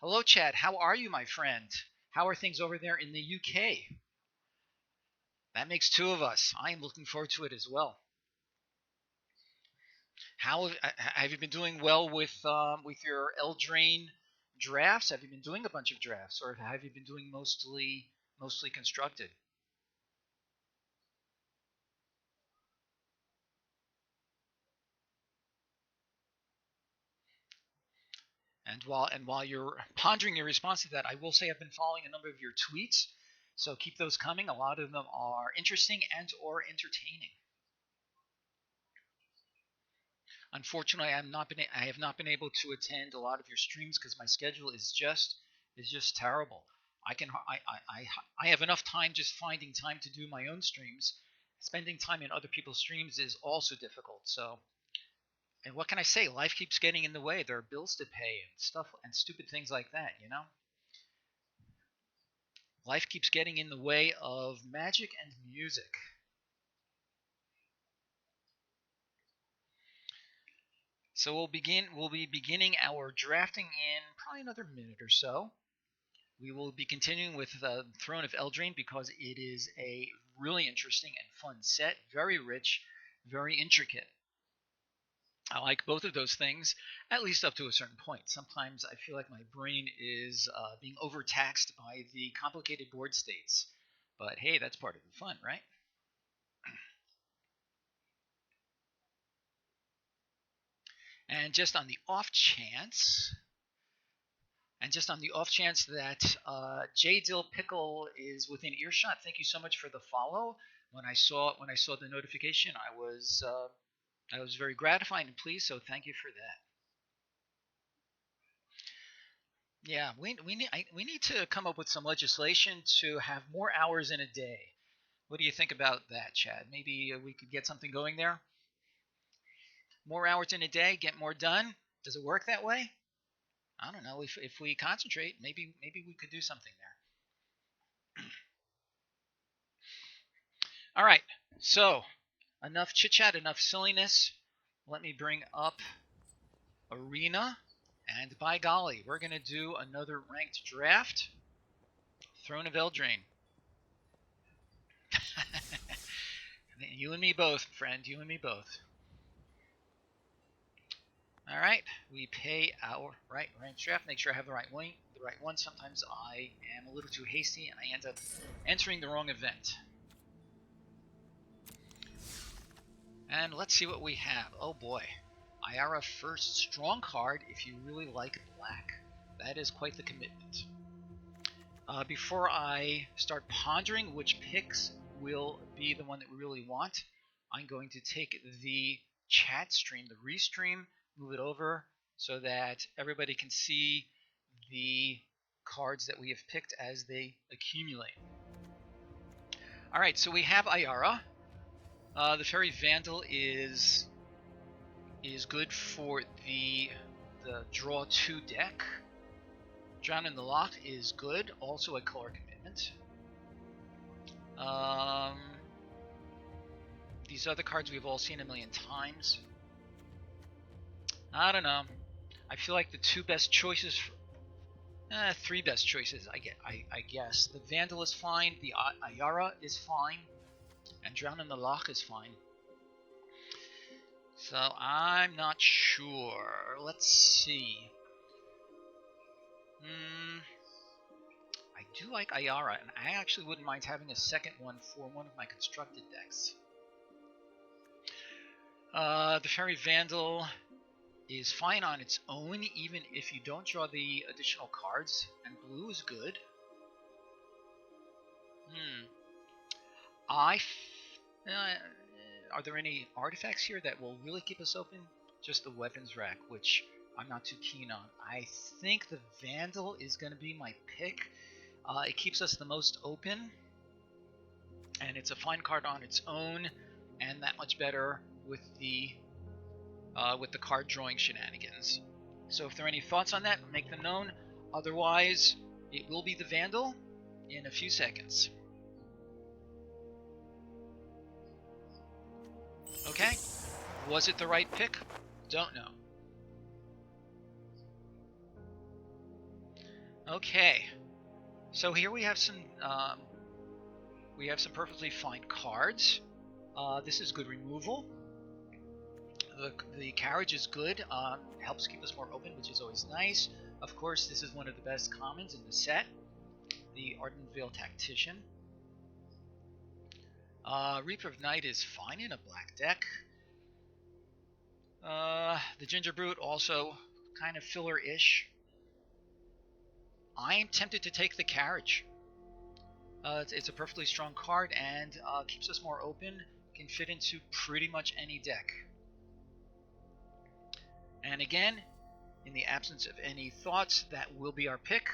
Hello, Chad. How are you, my friend? How are things over there in the UK? That makes two of us. I am looking forward to it as well. How have you been doing well with your Eldraine drafts? Have you been doing a bunch of drafts, or have you been doing mostly constructed? And while you're pondering your response to that, I will say I've been following a number of your tweets, so keep those coming. A lot of them are interesting and or entertaining. Unfortunately, I have not been able to attend a lot of your streams because my schedule is just terrible. I have enough time just finding time to do my own streams. Spending time in other people's streams is also difficult. So, and what can I say? Life keeps getting in the way. There are bills to pay and stuff and stupid things like that, you know? Life keeps getting in the way of magic and music. So we'll be beginning our drafting in probably another minute or so. We will be continuing with the Throne of Eldraine because it is a really interesting and fun set, very rich, very intricate. I like both of those things, at least up to a certain point. Sometimes I feel like my brain is being overtaxed by the complicated board states. But hey, that's part of the fun, right? And just on the off chance, that J Dill Pickle is within earshot, thank you so much for the follow. When I saw the notification, I was very gratified and pleased. So thank you for that. Yeah, we need to come up with some legislation to have more hours in a day. What do you think about that, Chad? Maybe we could get something going there. More hours in a day, get more done. Does it work that way? I don't know. If we concentrate, maybe we could do something there. All right. So enough chit chat, enough silliness. Let me bring up Arena, and by golly, we're gonna do another ranked draft. Throne of Eldraine. You and me both, friend. You and me both. All right. We pay our ranked draft. Make sure I have the right one. The right one. Sometimes I am a little too hasty and I end up entering the wrong event. And let's see what we have. Oh boy. Ayara first. Strong card if you really like black. That is quite the commitment. Before I start pondering which picks will be the one that we really want, I'm going to take the chat stream, the restream, move it over so that everybody can see the cards that we have picked as they accumulate. All right, so we have Ayara. The Fairy Vandal is good for the draw 2 deck. Drown in the Loch is good, also a color commitment. These other cards we've all seen a million times. I don't know. I feel like the two best choices, three best choices, I guess. The Vandal is fine, the Ayara is fine, and Drown in the Loch is fine. So I'm not sure. Let's see. I do like Ayara, and I actually wouldn't mind having a second one for one of my constructed decks. The Fairy Vandal is fine on its own, even if you don't draw the additional cards, and blue is good. Are there any artifacts here that will really keep us open? Just the weapons rack, which I'm not too keen on. I think the Vandal is going to be my pick. It keeps us the most open, and it's a fine card on its own, and that much better with the card drawing shenanigans. So if there are any thoughts on that, make them known. Otherwise, it will be the Vandal in a few seconds. Okay, was it the right pick? Don't know. Okay, so here we have some perfectly fine cards. This is good removal. The carriage is good. Helps keep us more open, which is always nice. Of course, this is one of the best commons in the set, the Ardent Veil Tactician. Reaper of Night is fine in a black deck. The Ginger Brute also kind of filler-ish. I am tempted to take the carriage. It's a perfectly strong card and keeps us more open. Can fit into pretty much any deck. And again, in the absence of any thoughts, that will be our pick.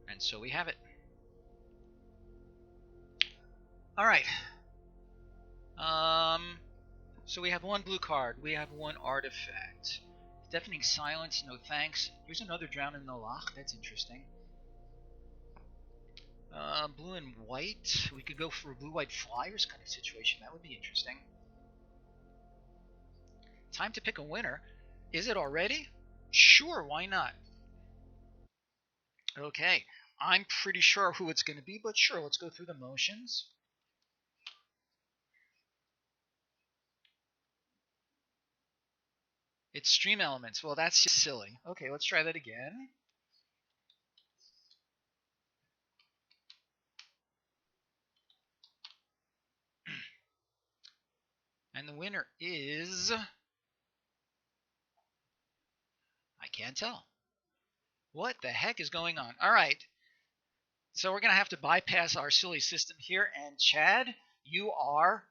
And so we have it. All right. So we have one blue card. We have one artifact. Deafening Silence, no thanks. Here's another Drown in the Loch. That's interesting. Blue and white. We could go for a blue-white flyers kind of situation. That would be interesting. Time to pick a winner. Is it already? Sure, why not? Okay, I'm pretty sure who it's going to be, but sure, let's go through the motions. It's Stream Elements. Well, that's just silly. Okay, let's try that again. And the winner is... I can't tell. What the heck is going on? All right. So we're going to have to bypass our silly system here. And Chad, you are...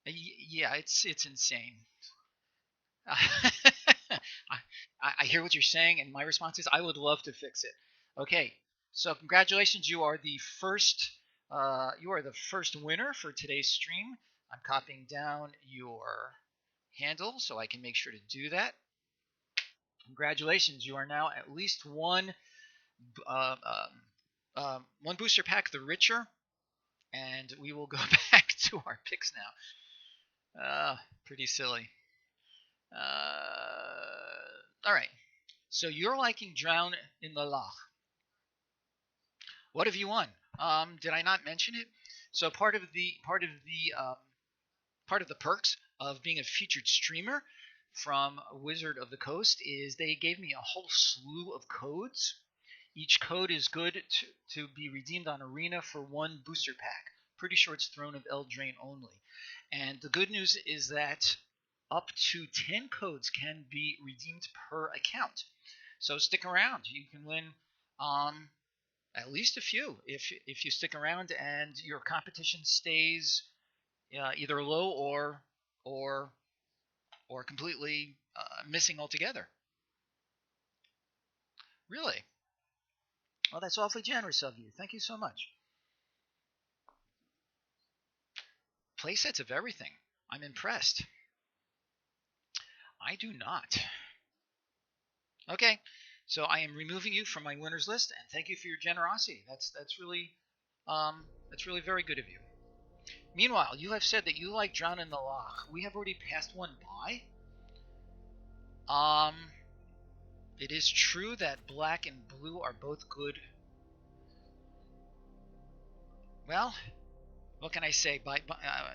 Yeah, it's insane. I hear what you're saying, and my response is I would love to fix it. Okay, so congratulations, you are the first winner for today's stream. I'm copying down your handle so I can make sure to do that. Congratulations, you are now at least one booster pack the richer, and we will go back to our picks now. Pretty silly. All right. So you're liking Drown in the Loch. What have you won? Did I not mention it? So part of the perks of being a featured streamer from Wizard of the Coast is they gave me a whole slew of codes. Each code is good to be redeemed on Arena for one booster pack. Pretty sure it's Throne of Eldraine only. And the good news is that up to 10 codes can be redeemed per account. So stick around. You can win at least a few if you stick around and your competition stays either low or completely missing altogether. Really? Well, that's awfully generous of you. Thank you so much. Playsets of everything. I'm impressed. I do not. Okay, so I am removing you from my winners list, and thank you for your generosity. That's really very good of you. Meanwhile, you have said that you like Drown in the Loch. We have already passed one by. It is true that black and blue are both good. Well, what can I say?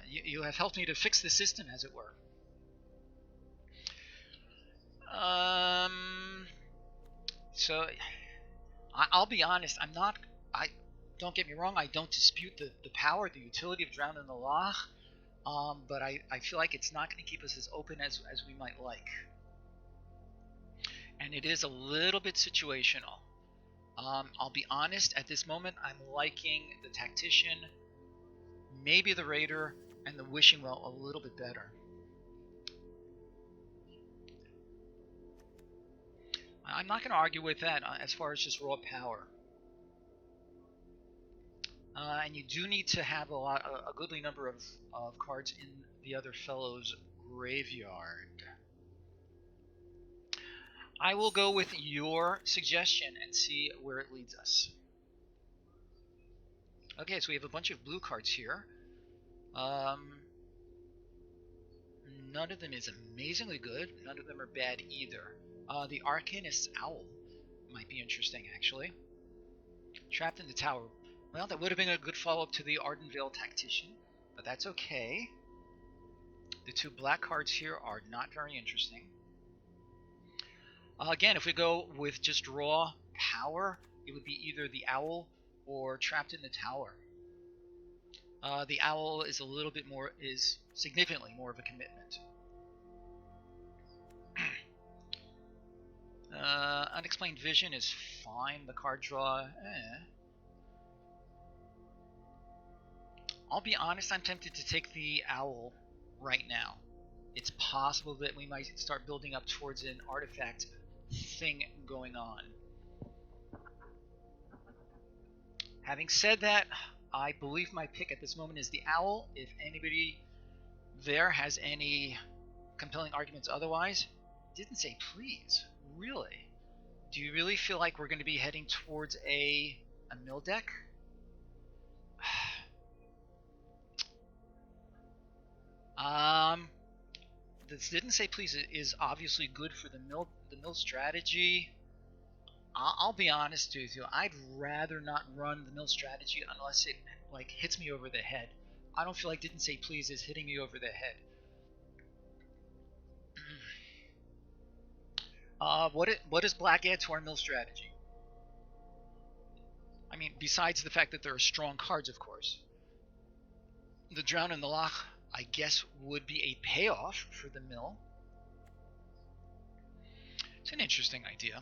You have helped me to fix the system, as it were. So I'll be honest. Don't get me wrong. I don't dispute the power, the utility of Drown in the Loch. But I feel like it's not going to keep us as open as we might like. And it is a little bit situational. I'll be honest, at this moment, I'm liking the Tactician, maybe the Raider, and the Wishing Well a little bit better. I'm not going to argue with that as far as just raw power. And you do need to have a goodly number of cards in the other fellow's graveyard. I will go with your suggestion and see where it leads us. Okay, so we have a bunch of blue cards here. None of them is amazingly good. None of them are bad either. The Arcanist's Owl might be interesting, actually. Trapped in the Tower. Well, that would have been a good follow-up to the Ardenvale Tactician, but that's okay. The two black cards here are not very interesting. Again, if we go with just raw power, it would be either the Owl or Trapped in the Tower. The Owl is significantly more of a commitment. Unexplained Vision is fine. The card draw, I'll be honest, I'm tempted to take the Owl right now. It's possible that we might start building up towards an artifact thing going on. Having said that, I believe my pick at this moment is the Owl. If anybody there has any compelling arguments otherwise, didn't say please. Really? Do you really feel like we're going to be heading towards a mill deck? This didn't say please is obviously good for the mill strategy. I'll be honest with you. I'd rather not run the mill strategy unless it like hits me over the head. I don't feel like didn't say please is hitting me over the head. What does black add to our mill strategy? I mean, besides the fact that there are strong cards, of course. The Drown in the Loch, I guess, would be a payoff for the mill. It's an interesting idea.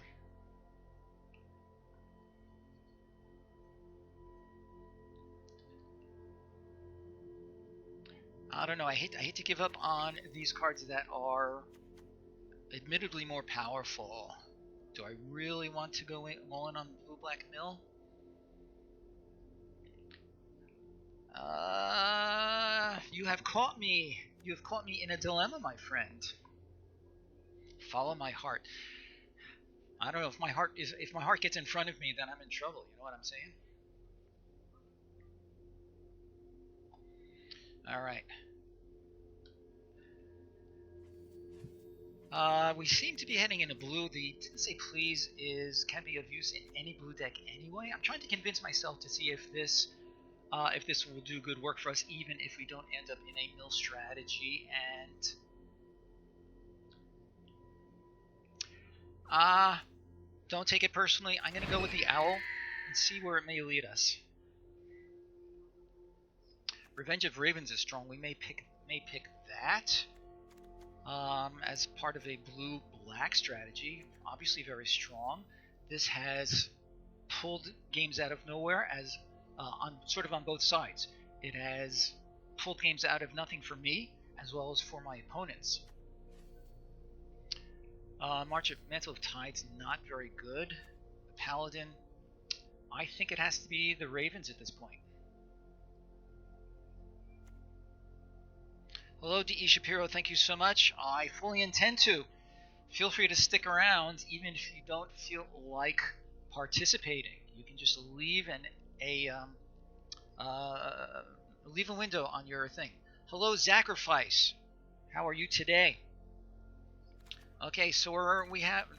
I don't know. I hate to give up on these cards that are admittedly more powerful. Do I really want to go all in on blue-black mill? You have caught me. You have caught me in a dilemma, my friend. Follow my heart. I don't know if my heart gets in front of me, then I'm in trouble. You know what I'm saying? All right. We seem to be heading into blue. The didn't say please can be of use in any blue deck anyway. I'm trying to convince myself to see if this will do good work for us, even if we don't end up in a mill strategy. And don't take it personally. I'm gonna go with the Owl and see where it may lead us. Revenge of Ravens is strong. We may pick that. As part of a blue-black strategy, obviously very strong. This has pulled games out of nowhere on both sides. It has pulled games out of nothing for me as well as for my opponents. Mantle of Tide's not very good. The Paladin, I think it has to be the Ravens at this point. Hello, D.E. Shapiro, thank you so much. I fully intend to. Feel free to stick around, even if you don't feel like participating. You can just leave leave a window on your thing. Hello, Sacrifice. How are you today? Okay, so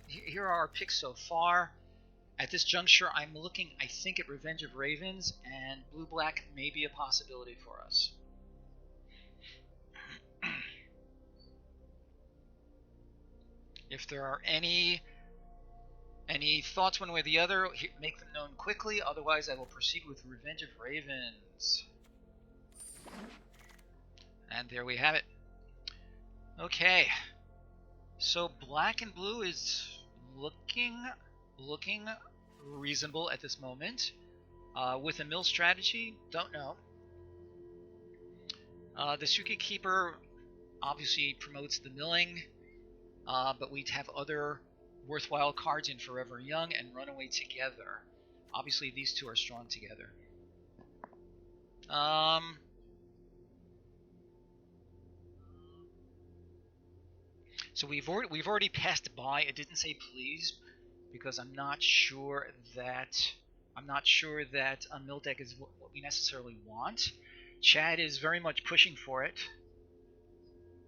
here are our picks so far. At this juncture, I'm looking, I think, at Revenge of Ravens, and blue-black may be a possibility for us. If there are any thoughts one way or the other, make them known quickly. Otherwise, I will proceed with Revenge of Ravens. And there we have it. Okay. So black and blue is looking reasonable at this moment. With a mill strategy, don't know. The Suki Keeper obviously promotes the milling. But we'd have other worthwhile cards in Forever Young and Runaway Together. Obviously, these two are strong together. So we've already passed by. It didn't say please because I'm not sure that a mill deck is what we necessarily want. Chad is very much pushing for it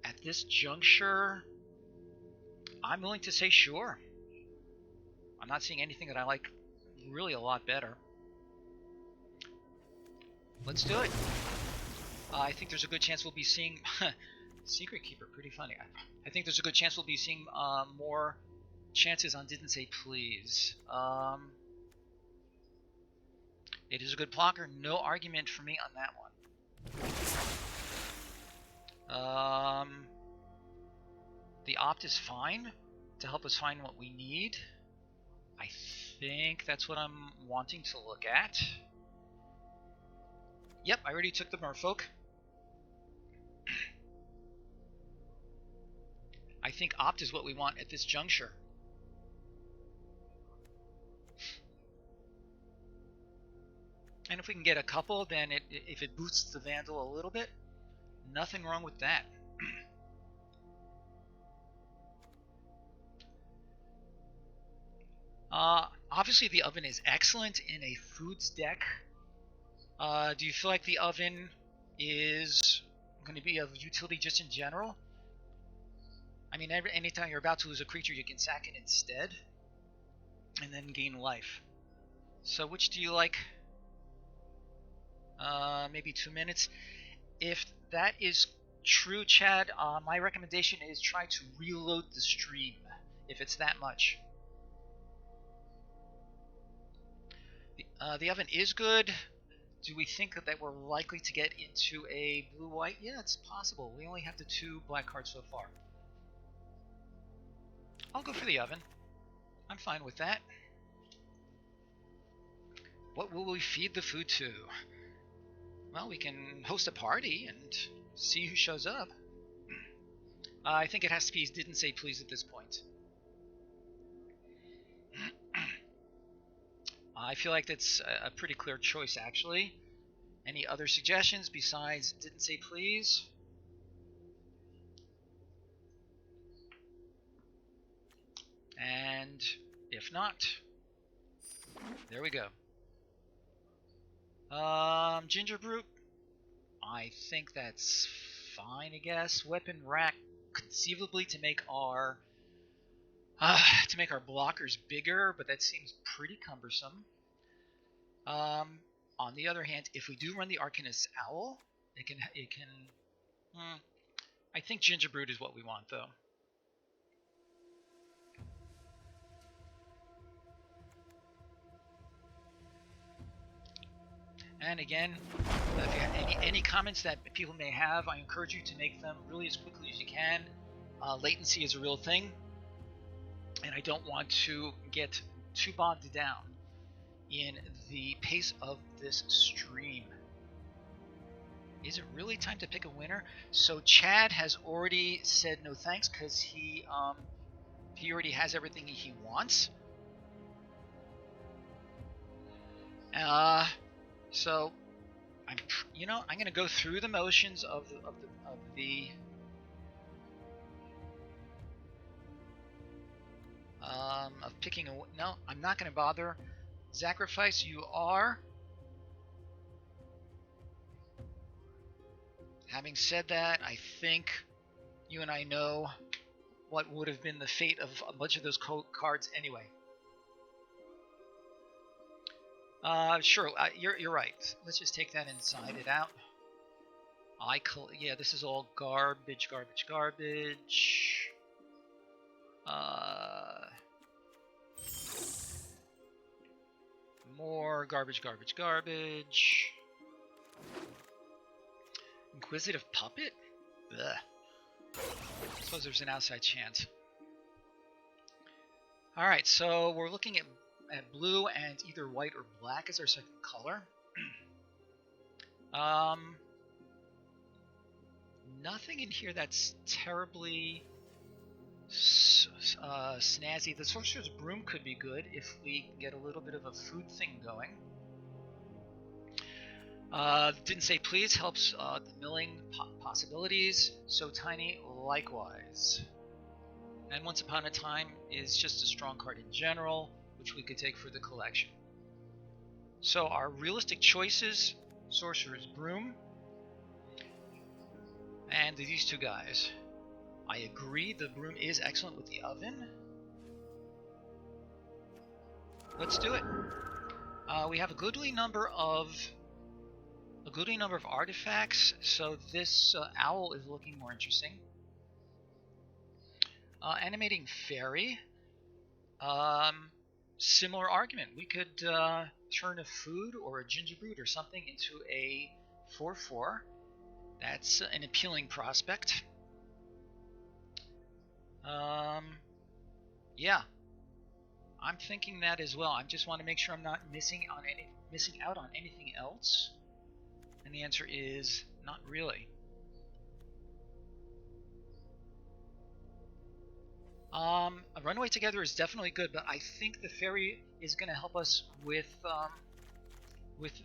at At this juncture, I'm willing to say sure. I'm not seeing anything that I like really a lot better. Let's do it. I think there's a good chance we'll be seeing Secret Keeper, pretty funny. I think there's a good chance we'll be seeing more chances on Didn't Say Please. It is a good blocker, no argument for me on that one. The opt is fine to help us find what we need. I think that's what I'm wanting to look at. Yep, I already took the merfolk. I think opt is what we want at this juncture. And if we can get a couple, then if it boosts the Vandal a little bit, nothing wrong with that. Obviously the oven is excellent in a foods deck. Do you feel like the oven is going to be of utility just in general? I mean, anytime you're about to lose a creature, you can sack it instead, and then gain life. So which do you like? Maybe 2 minutes. If that is true, Chad, my recommendation is try to reload the stream, if it's that much. The oven is good. Do we think that we're likely to get into a blue-white? Yeah, it's possible. We only have the 2 black cards so far. I'll go for the oven. I'm fine with that. What will we feed the food to? Well, we can host a party and see who shows up. I think it has to be Didn't Say Please at this point. I feel like that's a pretty clear choice, actually. Any other suggestions besides Didn't Say Please? And if not, there we go. Ginger Brute, I think that's fine, I guess. Weapon Rack, conceivably to make our blockers bigger, but that seems pretty cumbersome. On the other hand, if we do run the Arcanist Owl, it can. I think Ginger Brute is what we want, though. And again, if you have any comments that people may have, I encourage you to make them really as quickly as you can. Latency is a real thing, and I don't want to get too bogged down in the pace of this stream. Is it really time to pick a winner? So Chad has already said no thanks because he already has everything he wants. So I'm gonna go through the motions of picking a. No, I'm not gonna bother. Sacrifice, you are. Having said that, I think you and I know what would have been the fate of a bunch of those cards anyway. Sure, you're right. Let's just take that and side it out. Yeah, this is all garbage. More garbage. Inquisitive Puppet? Ugh. I suppose there's an outside chance. Alright, so we're looking at blue and either white or black as our second color. Nothing in here that's terribly snazzy. The Sorcerer's Broom could be good if we can get a little bit of a food thing going. Didn't Say Please helps the milling possibilities. So Tiny likewise. And Once Upon a Time is just a strong card in general, which we could take for the collection. So our realistic choices: Sorcerer's Broom and these 2 guys. I agree, the broom is excellent with the oven. Let's do it. We have a goodly number of artifacts, so this owl is looking more interesting. Animating fairy. Similar argument. We could turn a food or a gingerbread or something into a 4/4. That's an appealing prospect. Yeah, I'm thinking that as well. I just want to make sure I'm not missing out on anything else. And the answer is not really. A runaway together is definitely good, but I think the fairy is going to help us with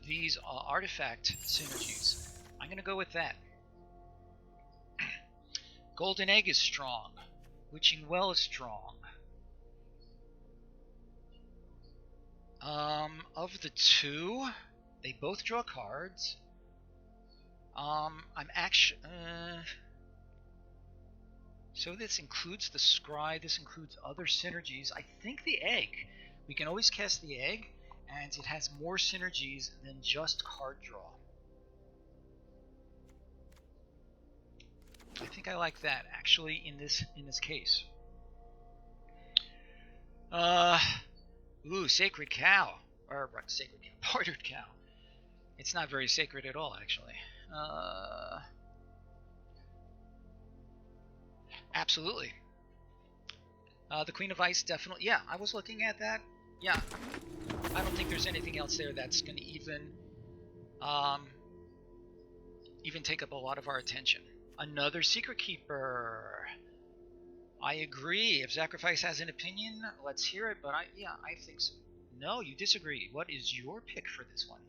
these artifact synergies. I'm going to go with that. Golden egg is strong. Witching well is strong. Of the two, they both draw cards. I'm actually. So this includes the scry, this includes other synergies. I think the egg. We can always cast the egg, and it has more synergies than just card draw. I think I like that, actually, in this case. Ooh, sacred cow. Or, sacred cow, bartered cow. It's not very sacred at all, actually. Absolutely. The Queen of Ice, definitely. Yeah, I was looking at that. Yeah. I don't think there's anything else there that's going to even take up a lot of our attention. Another Secret Keeper. I agree. If Sacrifice has an opinion, let's hear it. But I think so. No, you disagree. What is your pick for this one?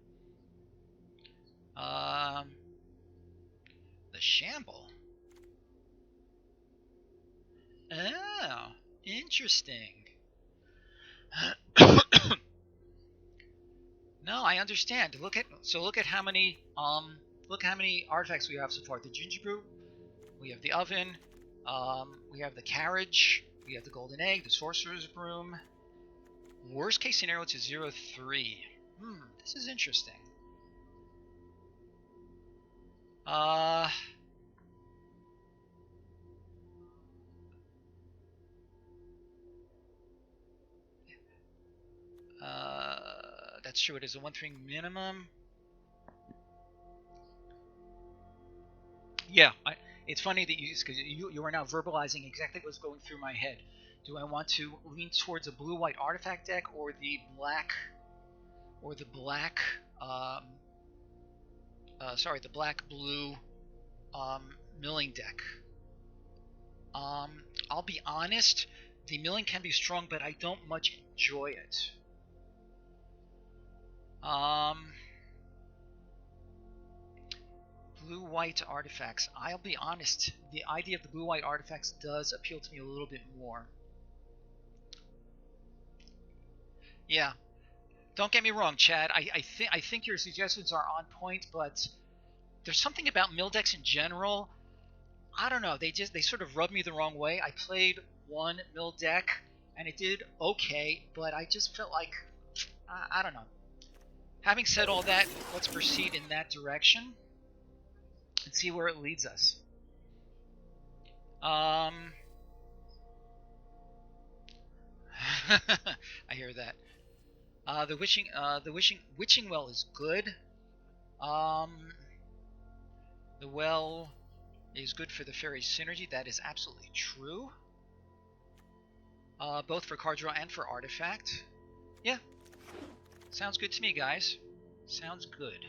The Shamble. Oh, interesting. No, I understand. Look at how many artifacts we have so far. The gingerbread, we have the oven, we have the carriage, we have the golden egg, the sorcerer's broom. Worst case scenario, it's a 0/3. This is interesting. That's true. It is a 1/3 minimum. Yeah, it's funny that because you are now verbalizing exactly what's going through my head. Do I want to lean towards a blue-white artifact deck or the black black-blue milling deck? I'll be honest, the milling can be strong, but I don't much enjoy it. Blue-white artifacts. I'll be honest, the idea of the blue-white artifacts does appeal to me a little bit more. Yeah. Don't get me wrong, Chad. I think your suggestions are on point, but there's something about mill decks in general. I don't know. They sort of rub me the wrong way. I played one mill deck and it did okay, but I just felt like I don't know. Having said all that, let's proceed in that direction and see where it leads us. I hear that. The witching well is good. The well is good for the fairy synergy. That is absolutely true. Both for card draw and for artifact. Yeah. Sounds good to me, guys. Sounds good.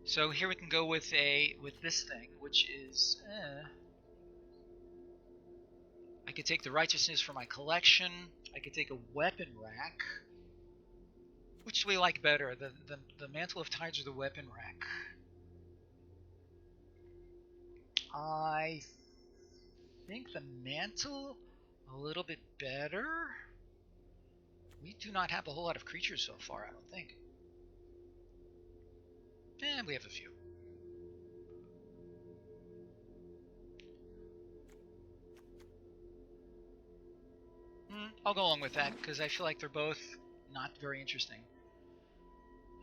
So here we can go with this thing, which is I could take the righteousness for my collection. I could take a weapon rack. Which do we like better, the Mantle of Tides or the weapon rack? I think the mantle a little bit better. We do not have a whole lot of creatures so far, I don't think. We have a few. I'll go along with that because I feel like they're both not very interesting.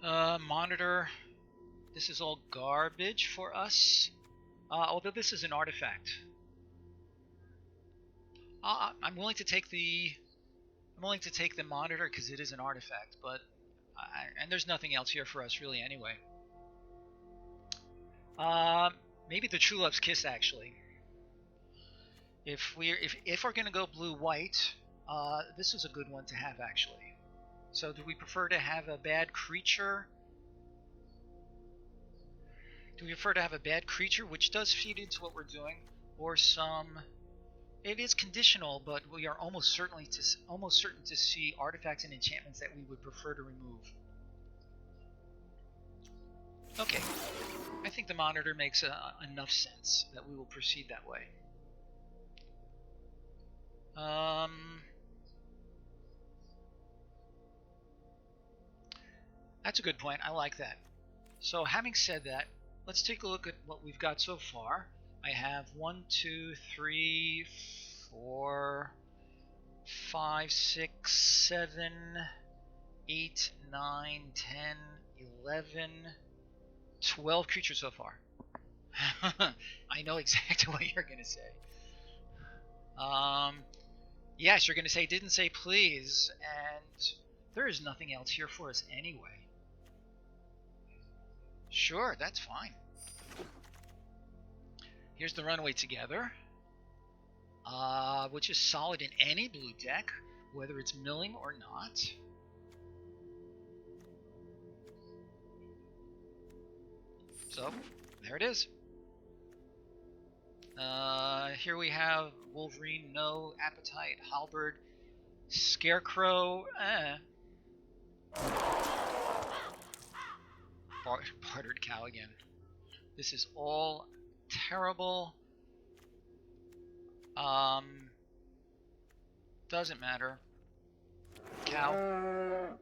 Monitor. This is all garbage for us. Although this is an artifact. I'm willing to take the monitor because it is an artifact, but and there's nothing else here for us really anyway. Maybe the True Love's Kiss actually. If we're gonna go blue-white, this is a good one to have actually. So do we prefer to have a bad creature? Do we prefer to have a bad creature, which does feed into what we're doing, or some? It is conditional, but we are almost certain to see artifacts and enchantments that we would prefer to remove. Okay, I think the monitor makes enough sense that we will proceed that way. That's a good point. I like that. So having said that, let's take a look at what we've got so far. I have 1, 2, 3, 4, 5, 6, 7, 8, 9, 10, 11, 12 creatures so far. I know exactly what you're going to say. Yes, you're going to say, didn't say please, and there is nothing else here for us anyway. Sure, that's fine. Here's the Runaway Together, which is solid in any blue deck, whether it's milling or not. So, there it is. Here we have Wolverine, no. Appetite, Halberd, Scarecrow, Bartered Cow again. This is all terrible. Doesn't matter. Cow.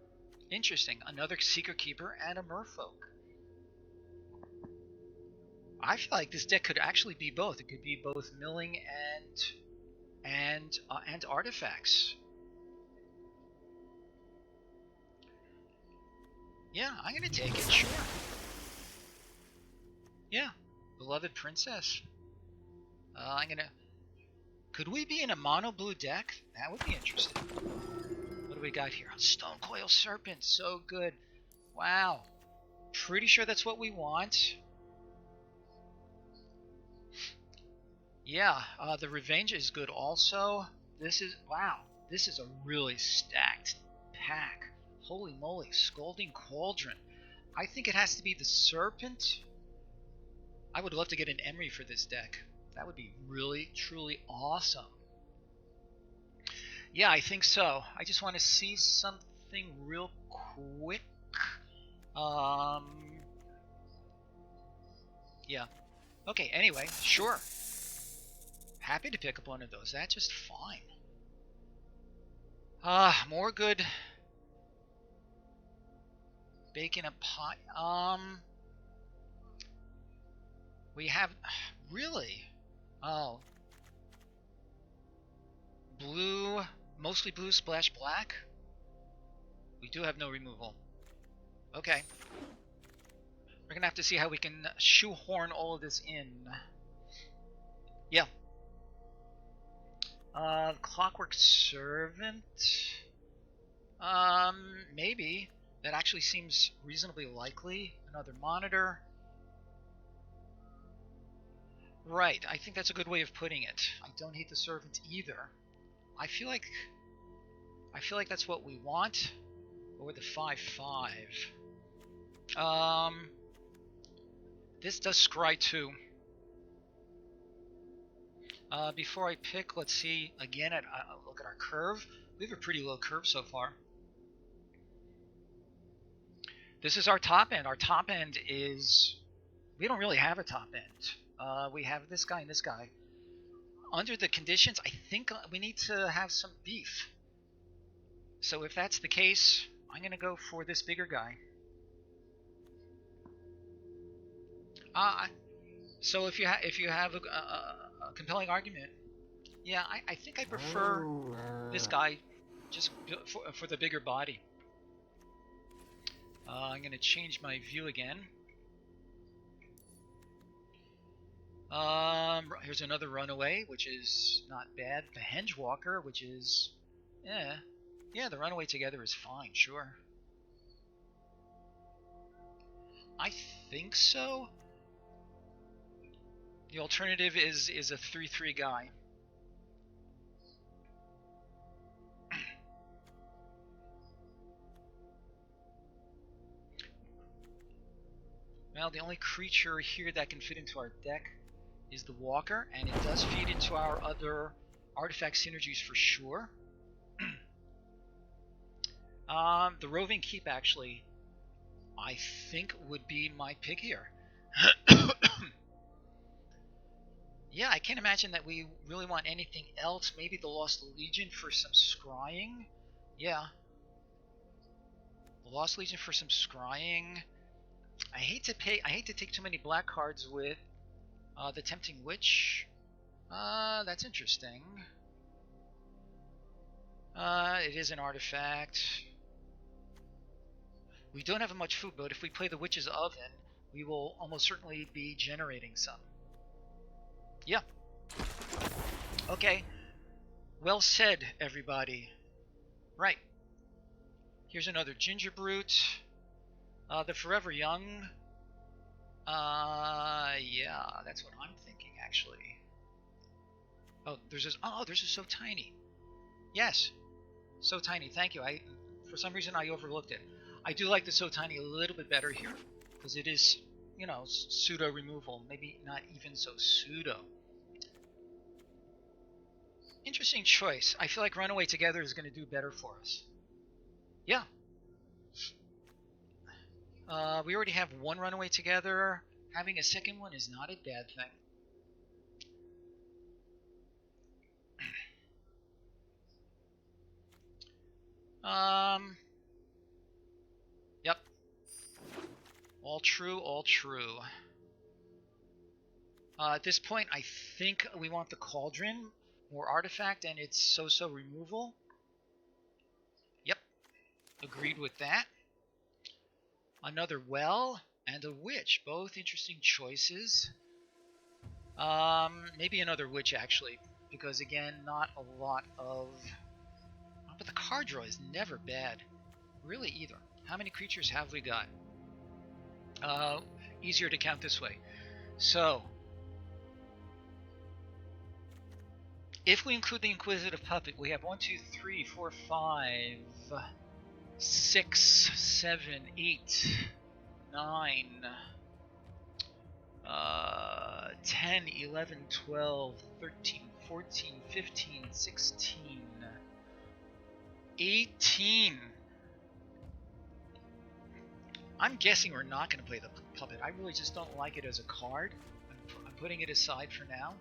Interesting. Another Secret Keeper and a Merfolk. I feel like this deck could actually be both. It could be both milling and artifacts. Yeah, I'm gonna take it. Sure. Yeah, Beloved Princess. Could we be in a mono blue deck? That would be interesting. What do we got here? Stonecoil Serpent. So good. Wow. Pretty sure that's what we want. Yeah, the Revenge is good also. Wow, this is a really stacked pack. Holy moly, Scalding Cauldron. I think it has to be the Serpent. I would love to get an Emery for this deck. That would be really, truly awesome. Yeah, I think so. I just want to see something real quick. Yeah. Okay, anyway, sure. Happy to pick up one of those. That's just fine. More good. Bacon a pot. We have really. Oh. Blue, mostly blue, splash black. We do have no removal. Okay. We're gonna have to see how we can shoehorn all of this in. Yeah. Clockwork Servant. Maybe. That actually seems reasonably likely. Another monitor. Right, I think that's a good way of putting it. I don't hate the Servant either. I feel like that's what we want. Or the 5/5. This does scry too. Before I pick, let's see again at look at our curve. We have a pretty low curve so far. This is our top end. Our top end is, we don't really have a top end. We have this guy and this guy. Under the conditions, I think we need to have some beef. So if that's the case, I'm gonna go for this bigger guy. So if you have a compelling argument, yeah, I think I prefer this guy just for the bigger body. I'm going to change my view again. Here's another runaway, which is not bad. The henge walker, which is, yeah, the runaway together is fine, sure. I think so. The alternative is a 3/3 guy. Well, the only creature here that can fit into our deck is the walker, and it does feed into our other artifact synergies for sure. The roving keep actually, I think, would be my pick here. Yeah, I can't imagine that we really want anything else. Maybe the Lost Legion for some scrying. Yeah. The Lost Legion for some scrying. I hate to take too many black cards with the Tempting Witch. That's interesting. It is an artifact. We don't have much food, but if we play the Witch's Oven, we will almost certainly be generating some. Yeah. Okay. Well said, everybody. Right. Here's another Ginger Brute. The Forever Young. Yeah, that's what I'm thinking, actually. Oh, there's this. Oh, there's a So Tiny. Yes. So Tiny, thank you. For some reason, I overlooked it. I do like the So Tiny a little bit better here, because it is, you know, pseudo removal. Maybe not even so pseudo. Interesting choice. I feel like Runaway Together is going to do better for us. Yeah. We already have one Runaway Together. Having a second one is not a bad thing. Yep. All true, all true. At this point, I think we want the Cauldron, more artifact, and it's so-so removal. Yep. Agreed with that. Another Well and a Witch, both interesting choices. Maybe another Witch, actually, because, again, not a lot of... But the card draw is never bad, really, either. How many creatures have we got? Easier to count this way. So, if we include the Inquisitive Puppet, we have 1, 2, 3, 4, 5, 6, 7, 8, 9, 10, 11, 12, 13, 14, 15, 16, 18. I'm guessing we're not going to play the Puppet. I really just don't like it as a card. I'm putting it aside for now.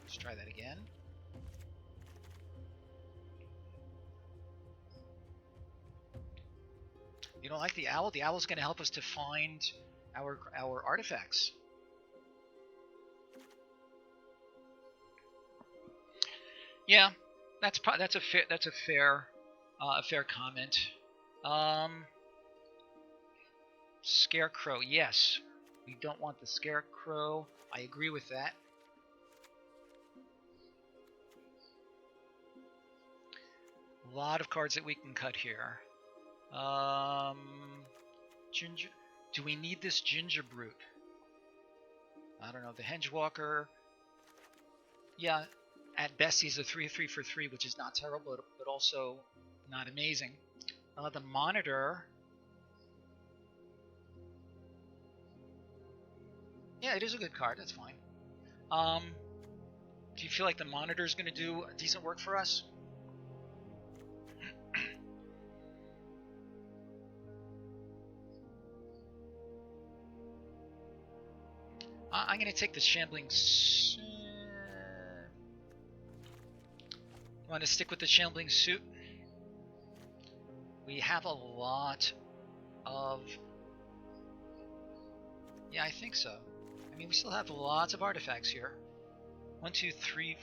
Let's try that again. You don't like the Owl? The Owl's going to help us to find our artifacts. Yeah, that's a fair comment. Scarecrow, yes. We don't want the Scarecrow. I agree with that. A lot of cards that we can cut here. Ginger. Do we need this Ginger Brute? I don't know. The Hengewalker. Yeah, at best he's a 3/3 for 3, which is not terrible, but also not amazing. The Monitor. Yeah, it is a good card. That's fine. Do you feel like the Monitor is going to do decent work for us? I'm going to take the Shambling... Want to stick with the Shambling Suit? We have a lot of... Yeah, I think so. I mean, we still have lots of artifacts here. 1, 2, 3...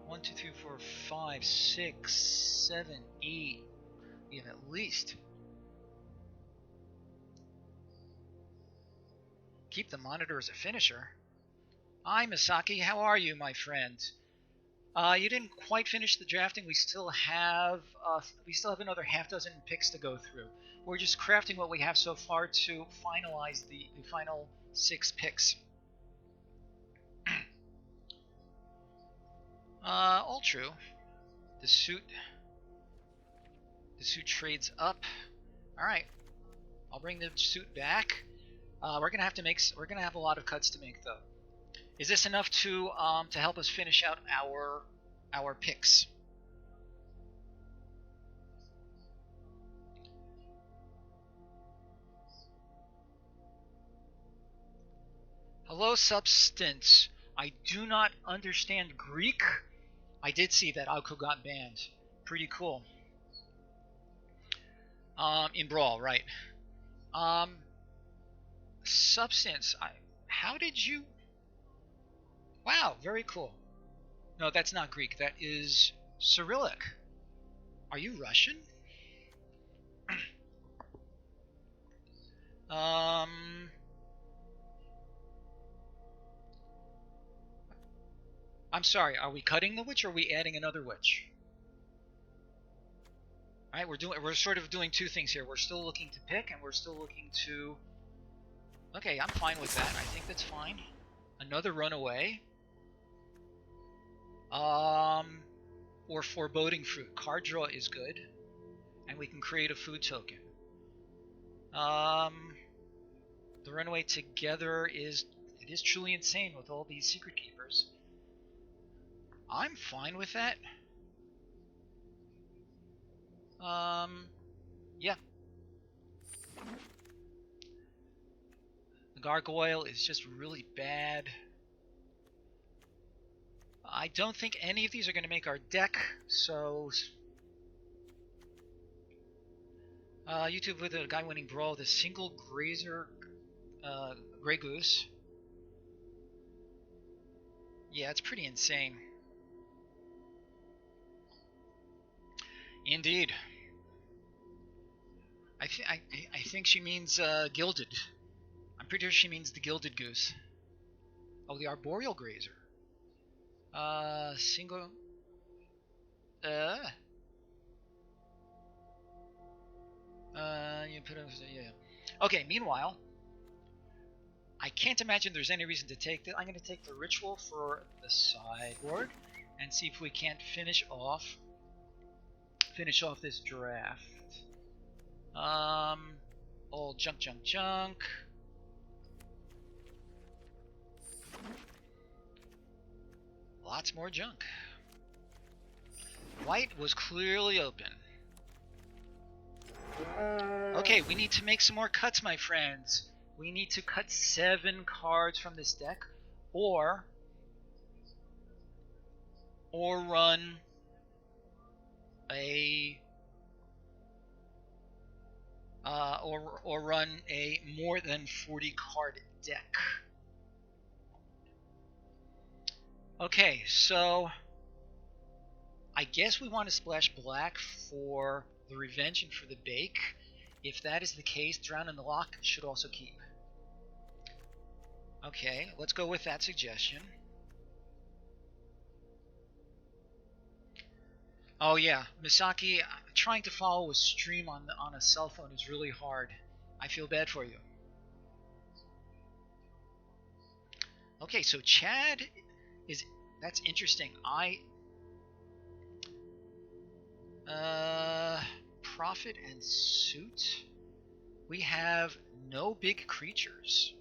1, 2, 3, 4, 5, 6, 7, 8. We have at least. Keep the monitor as a finisher. Hi, Misaki. How are you, my friend? You didn't quite finish the drafting. We still have another half dozen picks to go through. We're just crafting what we have so far to finalize the final 6 picks. All true. The suit trades up. All right, I'll bring the suit back. We're gonna have a lot of cuts to make, though. Is this enough to help us finish out our picks? Hello, Substance. I do not understand Greek. I did see that Alco got banned. Pretty cool. In Brawl, right? Substance. How did you? Wow, very cool. No, that's not Greek. That is Cyrillic. Are you Russian? I'm sorry. Are we cutting the witch, or are we adding another witch? All right, we're sort of doing 2 things here. We're still looking to pick, and we're still looking to. Okay, I'm fine with that. I think that's fine. Another runaway. Or foreboding fruit. Card draw is good, and we can create a food token. The runaway together is truly insane with all these secret keepers. I'm fine with that. Yeah. The gargoyle is just really bad. I don't think any of these are going to make our deck, so... YouTube with a guy winning Brawl with a single Grazer Grey Goose. Yeah, it's pretty insane. Indeed. I think she means Gilded. I'm pretty sure she means the Gilded Goose. Oh, the Arboreal Grazer. Single... you put it... Yeah. Okay, meanwhile... I can't imagine there's any reason to take that. I'm going to take the Ritual for the sideboard and see if we can't finish off this draft. All junk. Lots more junk. White was clearly open. Okay, we need to make some more cuts, my friends. We need to cut 7 cards from this deck, or run a more than 40 card deck. Okay, so I guess we want to splash black for the Revenge and for the Bake. If that is the case, Drown in the Lock should also keep. Okay, let's go with that suggestion. Oh yeah, Misaki, trying to follow a stream on a cell phone is really hard. I feel bad for you. Okay, so Chad is... That's interesting. Prophet and Suit. We have no big creatures.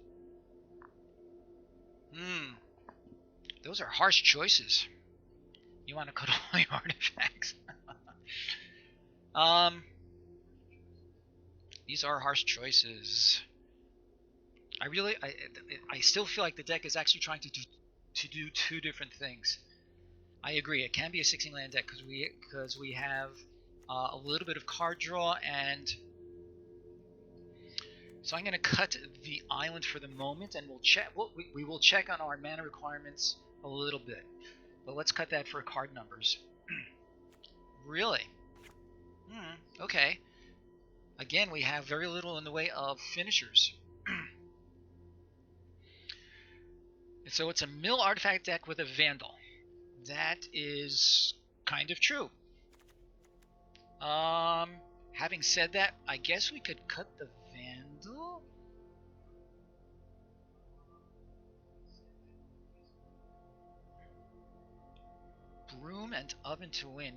Those are harsh choices. You want to cut all your artifacts. These are harsh choices. I still feel like the deck is actually trying to do 2 different things. I agree. It can be a 16-land deck because we have a little bit of card draw, and so I'm going to cut the island for the moment, and we'll check. We will check on our mana requirements a little bit. But let's cut that for card numbers. Really? Okay. Again, we have very little in the way of finishers. So it's a mill artifact deck with a Vandal. That is kind of true. Having said that, I guess we could cut the Vandal. Broom and Oven to win.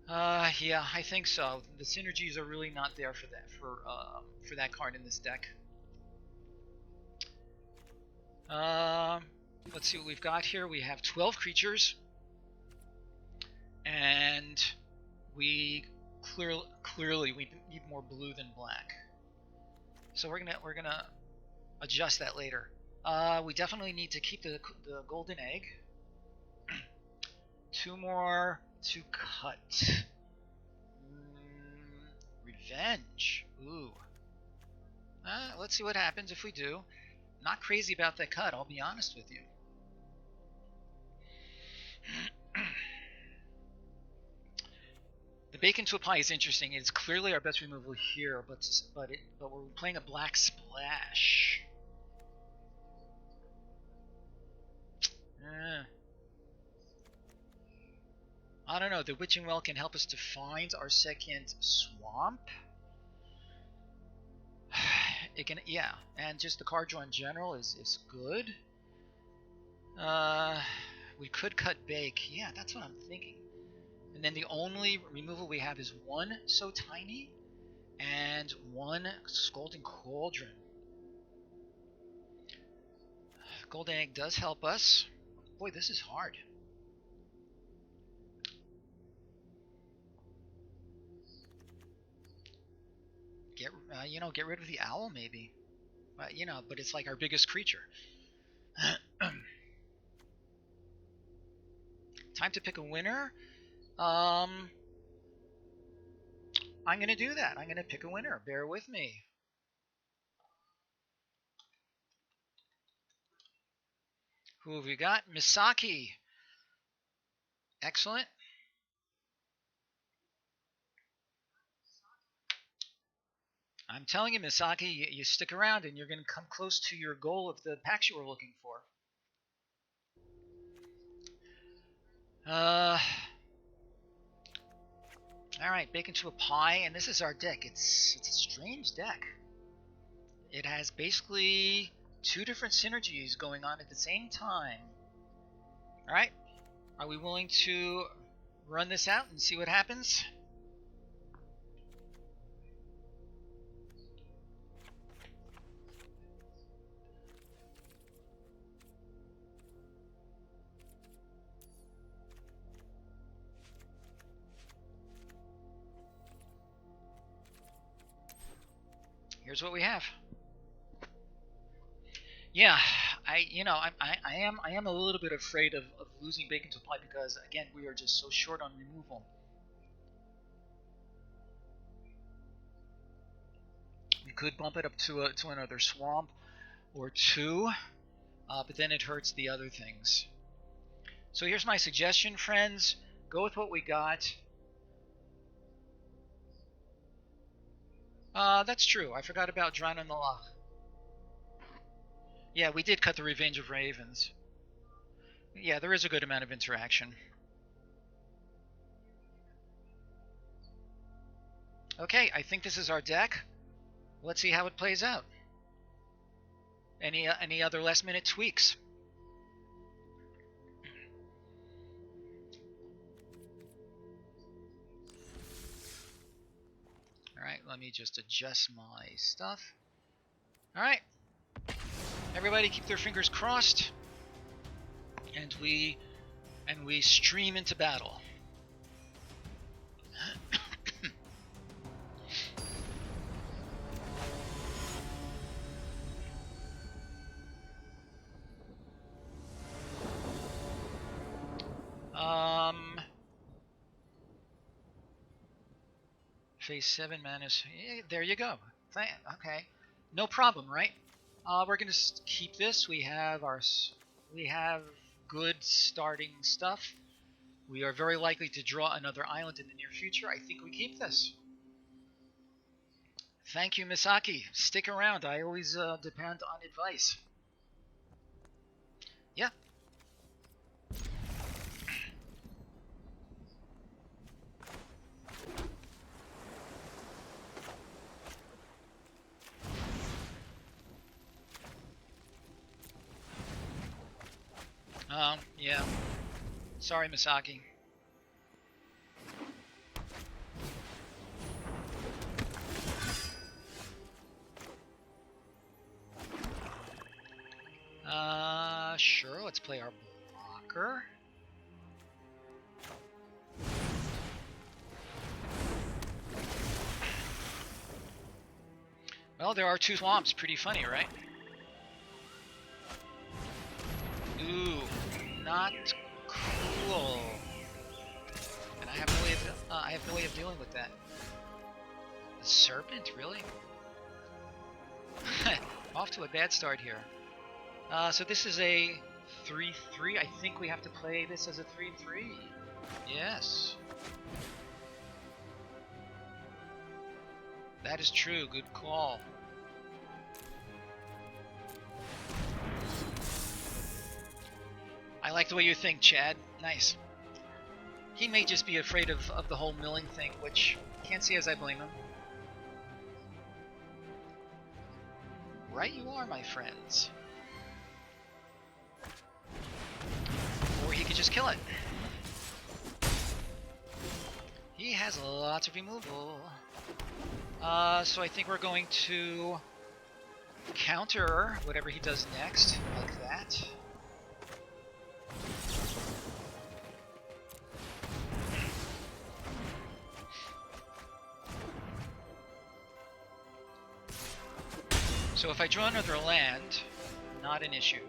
Yeah, I think so. The synergies are really not there for that card in this deck. Let's see what we've got here. We have 12 creatures, and we clearly we need more blue than black. So we're gonna adjust that later. We definitely need to keep the golden egg. 2 more to cut. Revenge. Ooh. Let's see what happens if we do. Not crazy about that cut, I'll be honest with you. The Bacon to Apply is interesting. It's clearly our best removal here, but we're playing a black splash. I don't know. The Witching Well can help us to find our second swamp. It can, yeah, and just the card draw in general is good. We could cut Bake. Yeah, that's what I'm thinking. And then the only removal we have is 1 So Tiny and 1 Scalding Cauldron. Golden Egg does help us. Boy, this is hard. Get rid of the owl maybe. But it's like our biggest creature. Time to pick a winner. I'm gonna do that. I'm gonna pick a winner. Bear with me. Who have we got? Misaki. Excellent. I'm telling you, Misaki, you stick around and you're going to come close to your goal of the packs you were looking for. Alright, Bacon to a Pie, and this is our deck. It's a strange deck. It has basically 2 different synergies going on at the same time. Alright, are we willing to run this out and see what happens? Here's what we have. Yeah, I am a little bit afraid of losing Bacon to Apply because again we are just so short on removal. We could bump it up to another swamp or 2, but then it hurts the other things. So here's my suggestion, friends. Go with what we got. That's true. I forgot about Drown in the Loch. Yeah, we did cut the Revenge of Ravens. Yeah, there is a good amount of interaction. Okay, I think this is our deck. Let's see how it plays out. Any other last-minute tweaks? Alright, let me just adjust my stuff. Alright. Everybody keep their fingers crossed. And we stream into battle. Phase 7 minus. There you go. Okay, no problem, right? We're gonna keep this. We have good starting stuff. We are very likely to draw another island in the near future. I think we keep this. Thank you, Misaki. Stick around. I always depend on advice. Yeah. Yeah. Sorry, Misaki. Sure, let's play our blocker. Well, there are 2 swamps. Pretty funny, right? Ooh, not cool. And I have no way of dealing with that. The serpent, really? Off to a bad start here. So this is a 3-3. I think we have to play this as a 3-3. Yes. That is true. Good call. I like the way you think, Chad. Nice. He may just be afraid of the whole milling thing, which can't see as I blame him. Right you are, my friends. Or he could just kill it. He has lots of removal. So I think we're going to counter whatever he does next, like that. So if I draw another land, not an issue.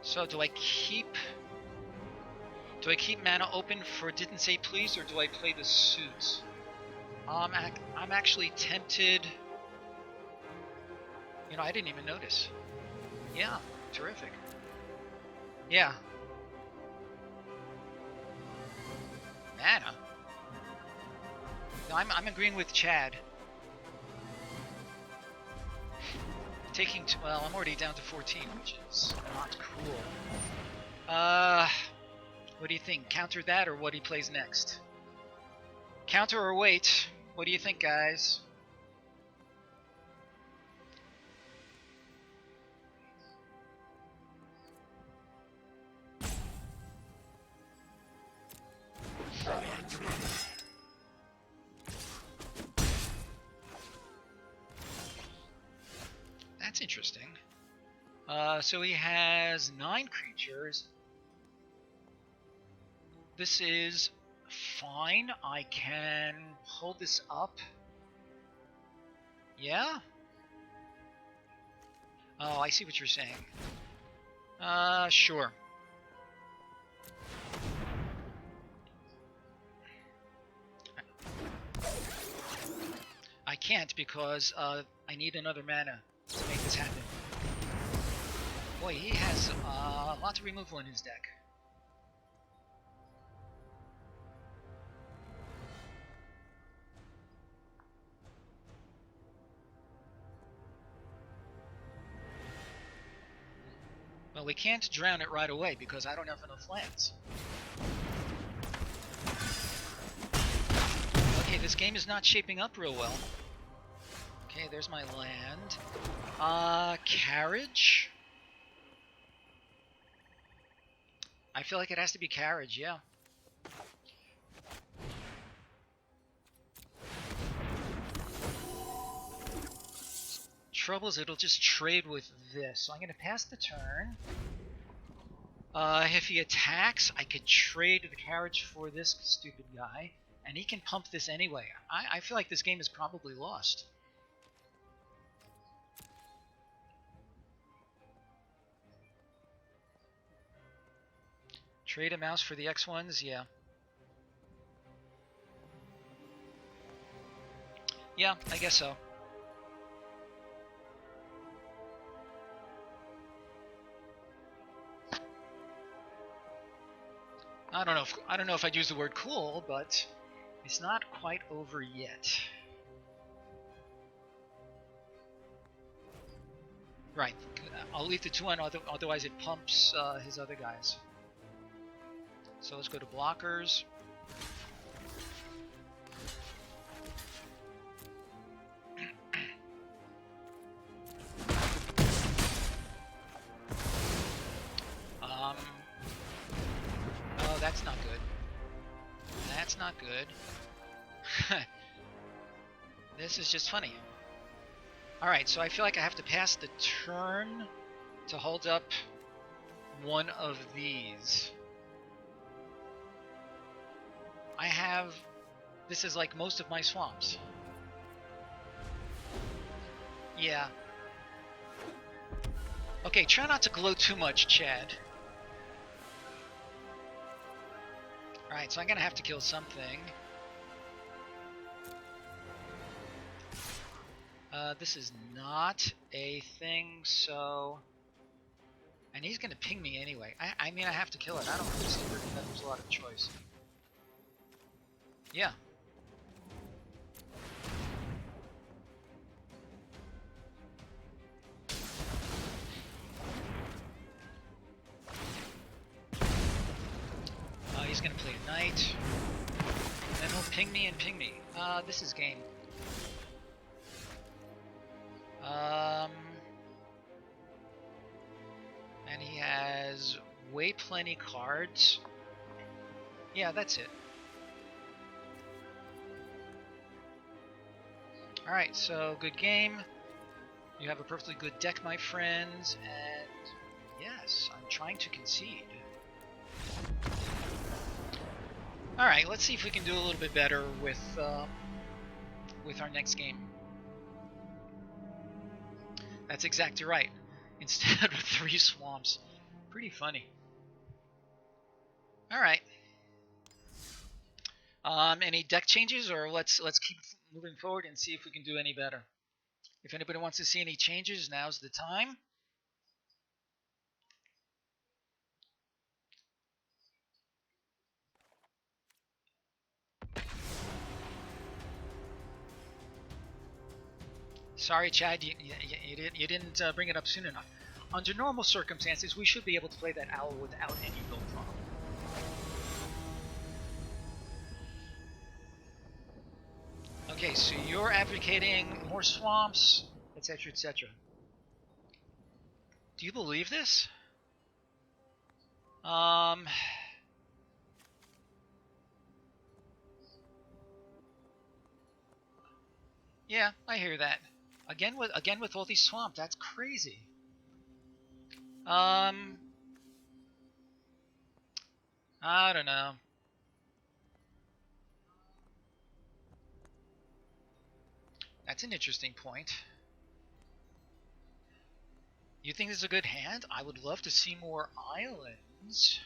So do I keep mana open for Didn't Say Please, or do I play the suit? I'm actually tempted. You know, I didn't even notice. Yeah, terrific. Yeah. Mana? No, I'm agreeing with Chad. Well, I'm already down to 14, which is not cool. What do you think? Counter that, or what he plays next? Counter or wait? What do you think, guys? That's interesting. So he has 9 creatures. This is fine. I can hold this up. Yeah? Oh, I see what you're saying. Sure. I can't because I need another mana to make this happen. Boy, he has lots of removal in his deck. Well, we can't drown it right away because I don't have enough lands. Okay, this game is not shaping up real well. Okay, there's my land. Carriage? I feel like it has to be carriage, yeah. Trouble is it'll just trade with this. So I'm going to pass the turn. If he attacks, I could trade the carriage for this stupid guy. And he can pump this anyway. I feel like this game is probably lost. Trade a mouse for the X1s? Yeah. Yeah, I guess so. I don't know if I'd use the word cool, but it's not quite over yet. Right. I'll leave the 2 on, otherwise it pumps his other guys. So let's go to blockers. Oh, that's not good. That's not good. This is just funny. Alright, so I feel like I have to pass the turn to hold up one of these. This is like most of my swamps. Yeah. Okay, try not to glow too much, Chad. Alright, so I'm gonna have to kill something. This is not a thing, so... And he's gonna ping me anyway. I mean, I have to kill it. I don't really see where there's a lot of choice. Yeah. He's gonna play a knight. And he'll ping me and ping me. This is game. And he has way plenty cards. Yeah, that's it. Alright, so good game. You have a perfectly good deck, my friends, and yes, I'm trying to concede. Alright, let's see if we can do a little bit better with our next game. That's exactly right. Instead of 3 swamps. Pretty funny. Alright. Any deck changes, or let's keep moving forward and see if we can do any better. If anybody wants to see any changes, now's the time. Sorry, Chad, you didn't bring it up soon enough. Under normal circumstances, we should be able to play that owl without any build problem. Okay, so you're advocating more swamps, etc., etc. Do you believe this? Yeah, I hear that. Again with all these swamps, that's crazy. I don't know. That's an interesting point. You think this is a good hand? I would love to see more islands.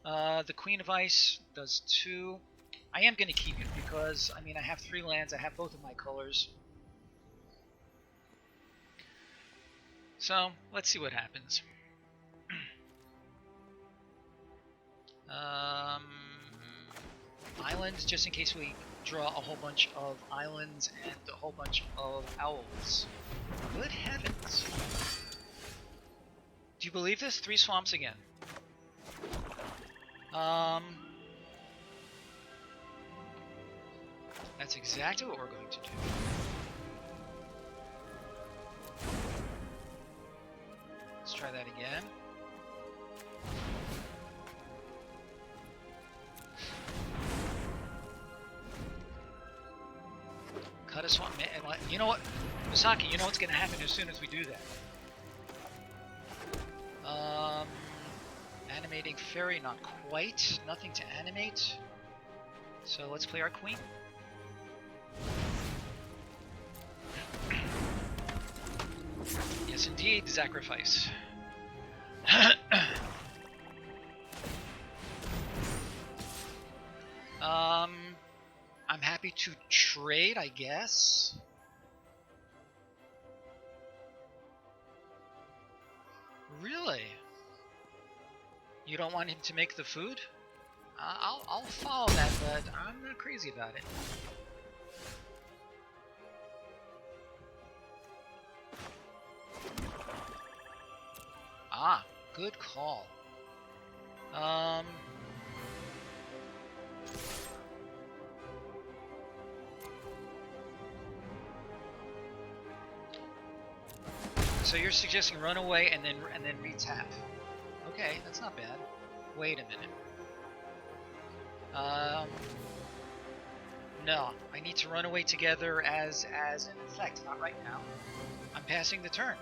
The Queen of Ice does 2. I am going to keep it because, I mean, I have 3 lands. I have both of my colors. So, let's see what happens. Islands, just in case we draw a whole bunch of islands and a whole bunch of owls. Good heavens. Do you believe this? 3 swamps again. That's exactly what we're going to do. Let's try that again. Cut a swamp. You know what? Misaki, you know what's going to happen as soon as we do that. Animating fairy, not quite. Nothing to animate. So let's play our queen. Yes, indeed, sacrifice. I'm happy to trade, I guess. Really? You don't want him to make the food? I'll follow that, but I'm not crazy about it. Ah, good call. So you're suggesting run away and then re-tap. Okay, that's not bad. Wait a minute. No, I need to run away together as an effect, not right now. I'm passing the turn.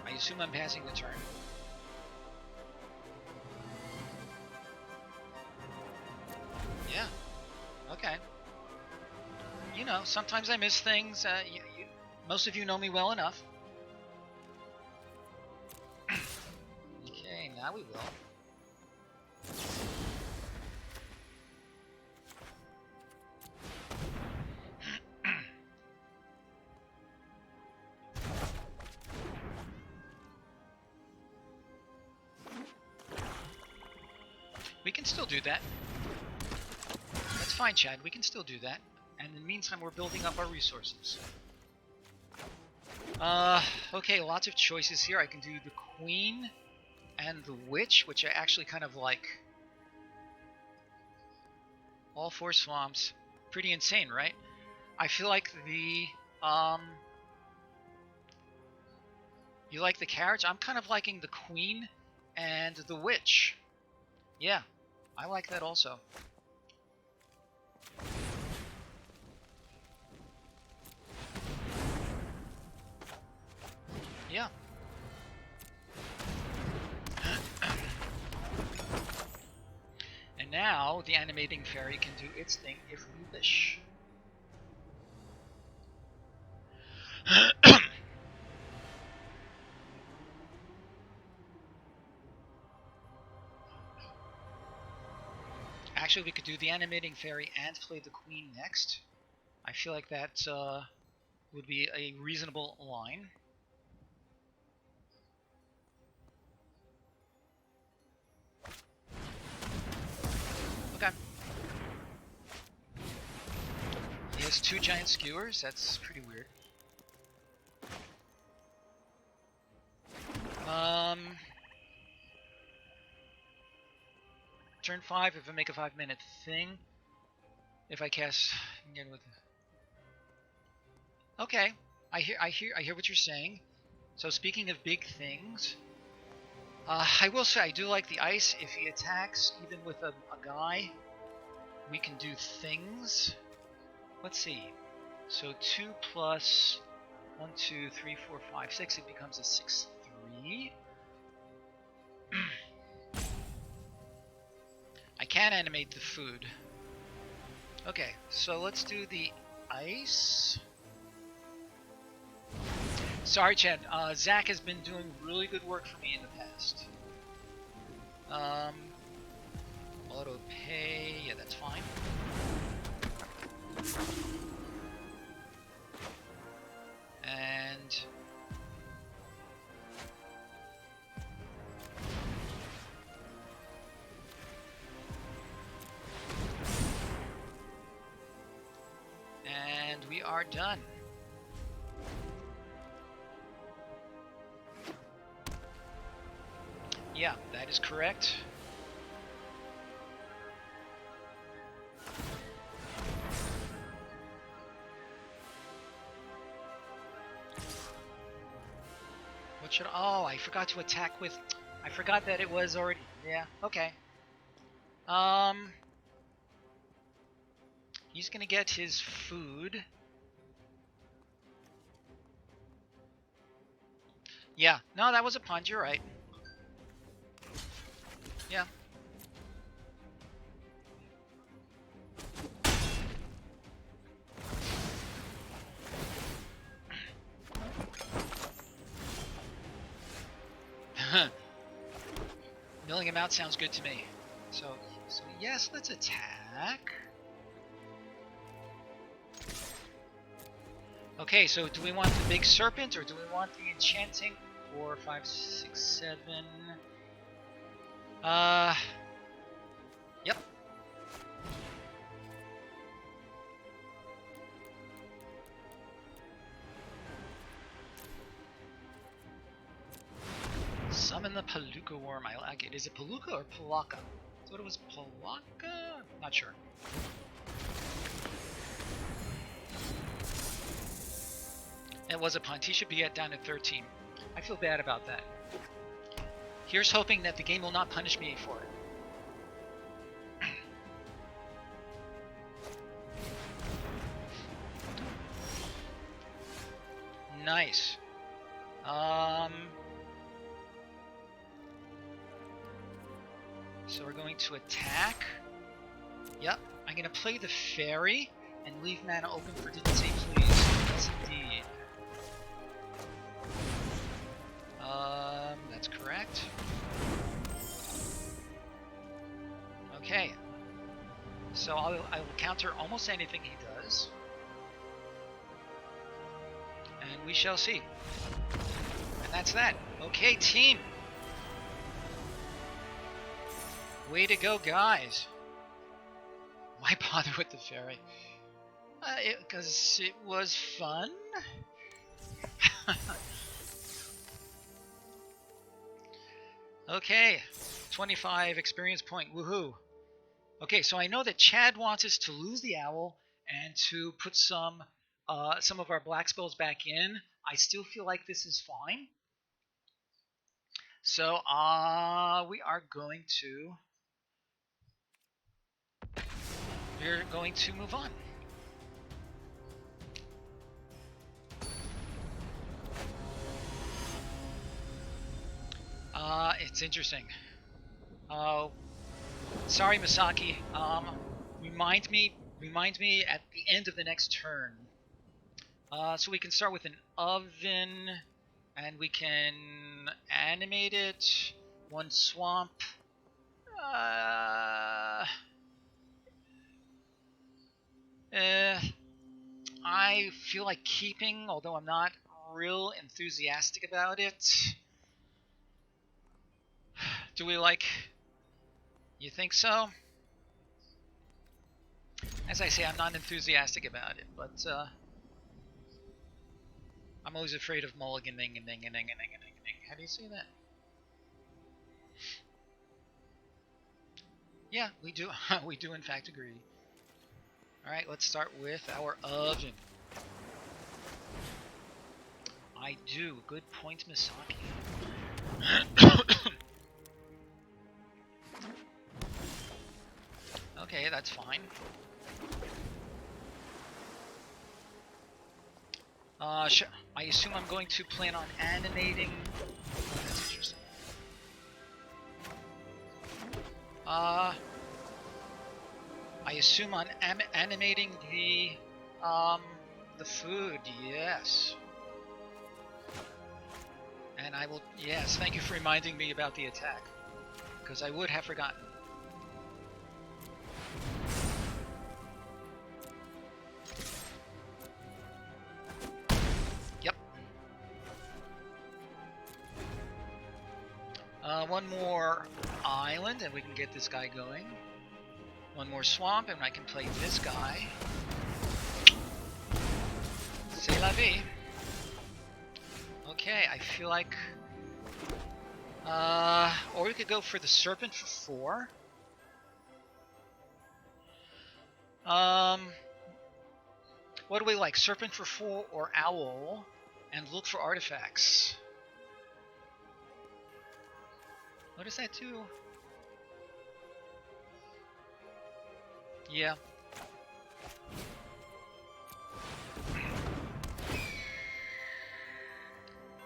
I assume I'm passing the turn. Yeah. Okay. You know, sometimes I miss things. Most of you know me well enough. Okay, now we will. We can still do that. That's fine, Chad. We can still do that. And in the meantime, we're building up our resources. Okay, lots of choices here. I can do the Queen and the Witch, which are actually kind of like all 4 swamps. Pretty insane, right? I feel like the you like the carriage? I'm kind of liking the Queen and the Witch. Yeah, I like that also. Yeah. And now the animating fairy can do its thing if we wish. Actually, we could do the animating fairy and play the Queen next. I feel like that would be a reasonable line. Okay. He has 2 giant skewers. That's pretty weird. Turn 5 if I make a 5-minute thing. If I cast again with. Okay, I hear what you're saying. So speaking of big things, I will say I do like the ice. If he attacks even with a guy, we can do things. Let's see. So 2 plus 1, 2, 3, 4, 5, 6. It becomes a 6/3. I can animate the food. Okay, so let's do the ice. Sorry, Chad. Zach has been doing really good work for me in the past. Auto pay. Yeah, that's fine. And we are done. Yeah, that is correct. What should... Oh, I forgot to attack with... I forgot that it was already... Yeah, okay. He's gonna get his food. Yeah, no, that was a punt, you're right. Yeah. Milling him out sounds good to me. So yes, let's attack. Okay, so do we want the big serpent or do we want the enchanting? 4, 5, 6, 7. Yep. Summon the Palooka Worm. I like it. Is it Palooka or Palaka? I thought it was Palaka? Not sure. It was a punt. He should be down at 13. I feel bad about that. Here's hoping that the game will not punish me for it. Nice. So we're going to attack. Yep. I'm going to play the fairy and leave mana open for didn't say please. Yes, indeed. That's correct. Okay. So I will counter almost anything he does. And we shall see. And that's that. Okay, team. Way to go, guys. Why bother with the fairy? Because it was fun. Okay, 25 experience point. Woohoo. Okay, so I know that Chad wants us to lose the owl and to put some of our black spells back in. I still feel like this is fine. So we are going to move on. It's interesting. Sorry, Misaki. Remind me at the end of the next turn. So we can start with an oven, and we can animate it. One swamp. I feel like keeping, although I'm not real enthusiastic about it. Do we like... You think so? As I say, I'm not enthusiastic about it, but I'm always afraid of mulliganing. How do you say that? Yeah, we do. We do in fact agree. Alright, let's start with our oven. I do. Good point, Misaki. Okay, that's fine. I assume I'm going to plan on animating. That's interesting. I assume on animating the food. Yes. And I will. Yes, thank you for reminding me about the attack, because I would have forgotten. Yep. One more island and we can get this guy going. One more swamp and I can play this guy. C'est la vie. Okay, I feel like... or we could go for the serpent for 4. What do we like? Serpent for 4 or owl? And look for artifacts. What does that do? Yeah.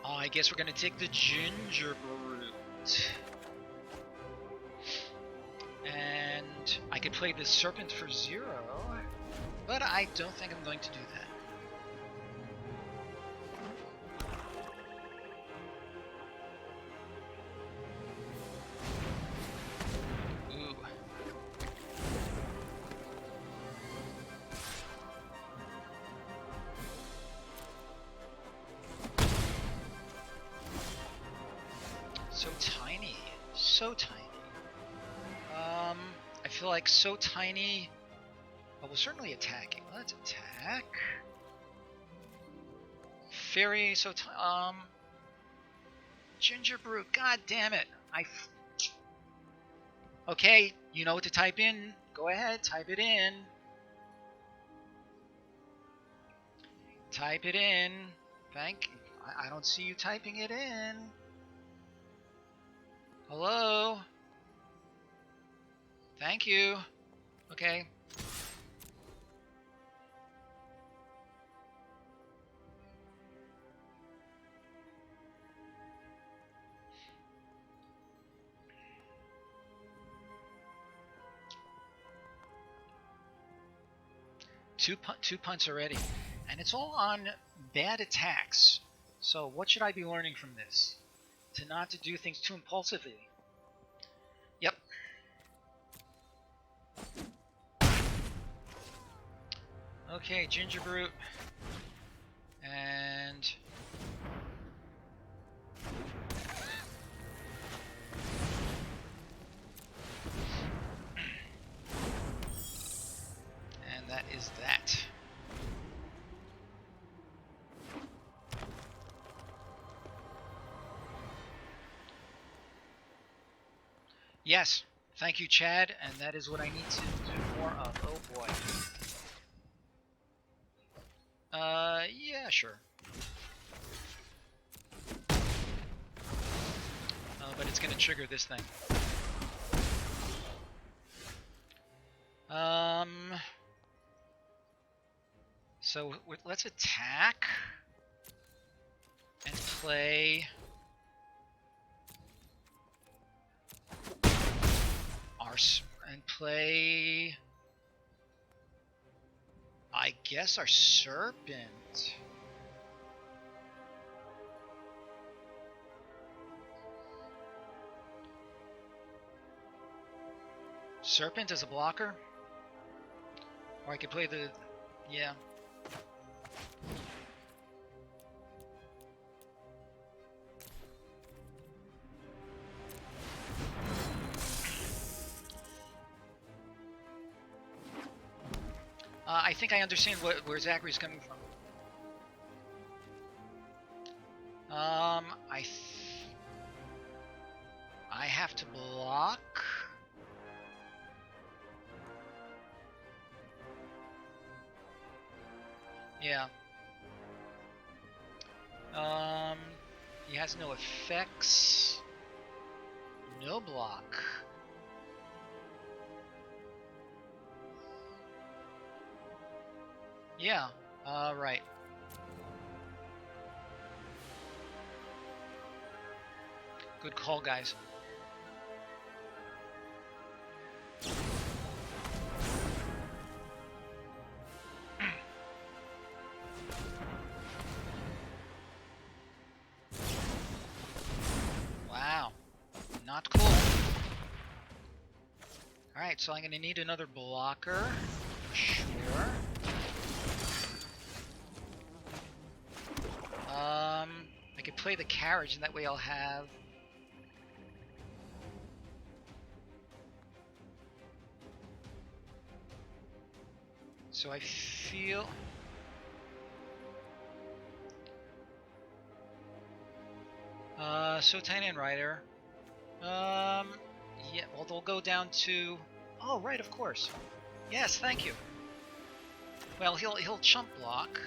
I guess we're gonna take the ginger brute. And I could play the serpent for 0, but I don't think I'm going to do that. So tiny, so tiny. feel like so tiny. But we're certainly attacking. Let's attack. Fairy, so Ginger Brew, god damn it. Okay, you know what to type in. Go ahead, type it in. Type it in. I don't see you typing it in. Hello? Thank you. Okay. Two punts already. And it's all on bad attacks. So what should I be learning from this? To not to do things too impulsively. Yep. Okay, Ginger Brute. And... and that is that. Yes, thank you, Chad, and that is what I need to do more of. Oh boy. Yeah, sure. But it's gonna trigger this thing. So let's attack and play I guess our serpent. Serpent as a blocker? Or I could play the... yeah. I think I understand where Zachary's coming from. I have to block. Yeah. He has no effects. No block. Yeah, right. Good call, guys. Wow, not cool. Alright, so I'm going to need another blocker. Sure. I could play the carriage, and that way I'll have... so I feel... so Tiny and Rider. Yeah, well, they'll go down to... oh, right, of course. Yes, thank you. Well, he'll chump block.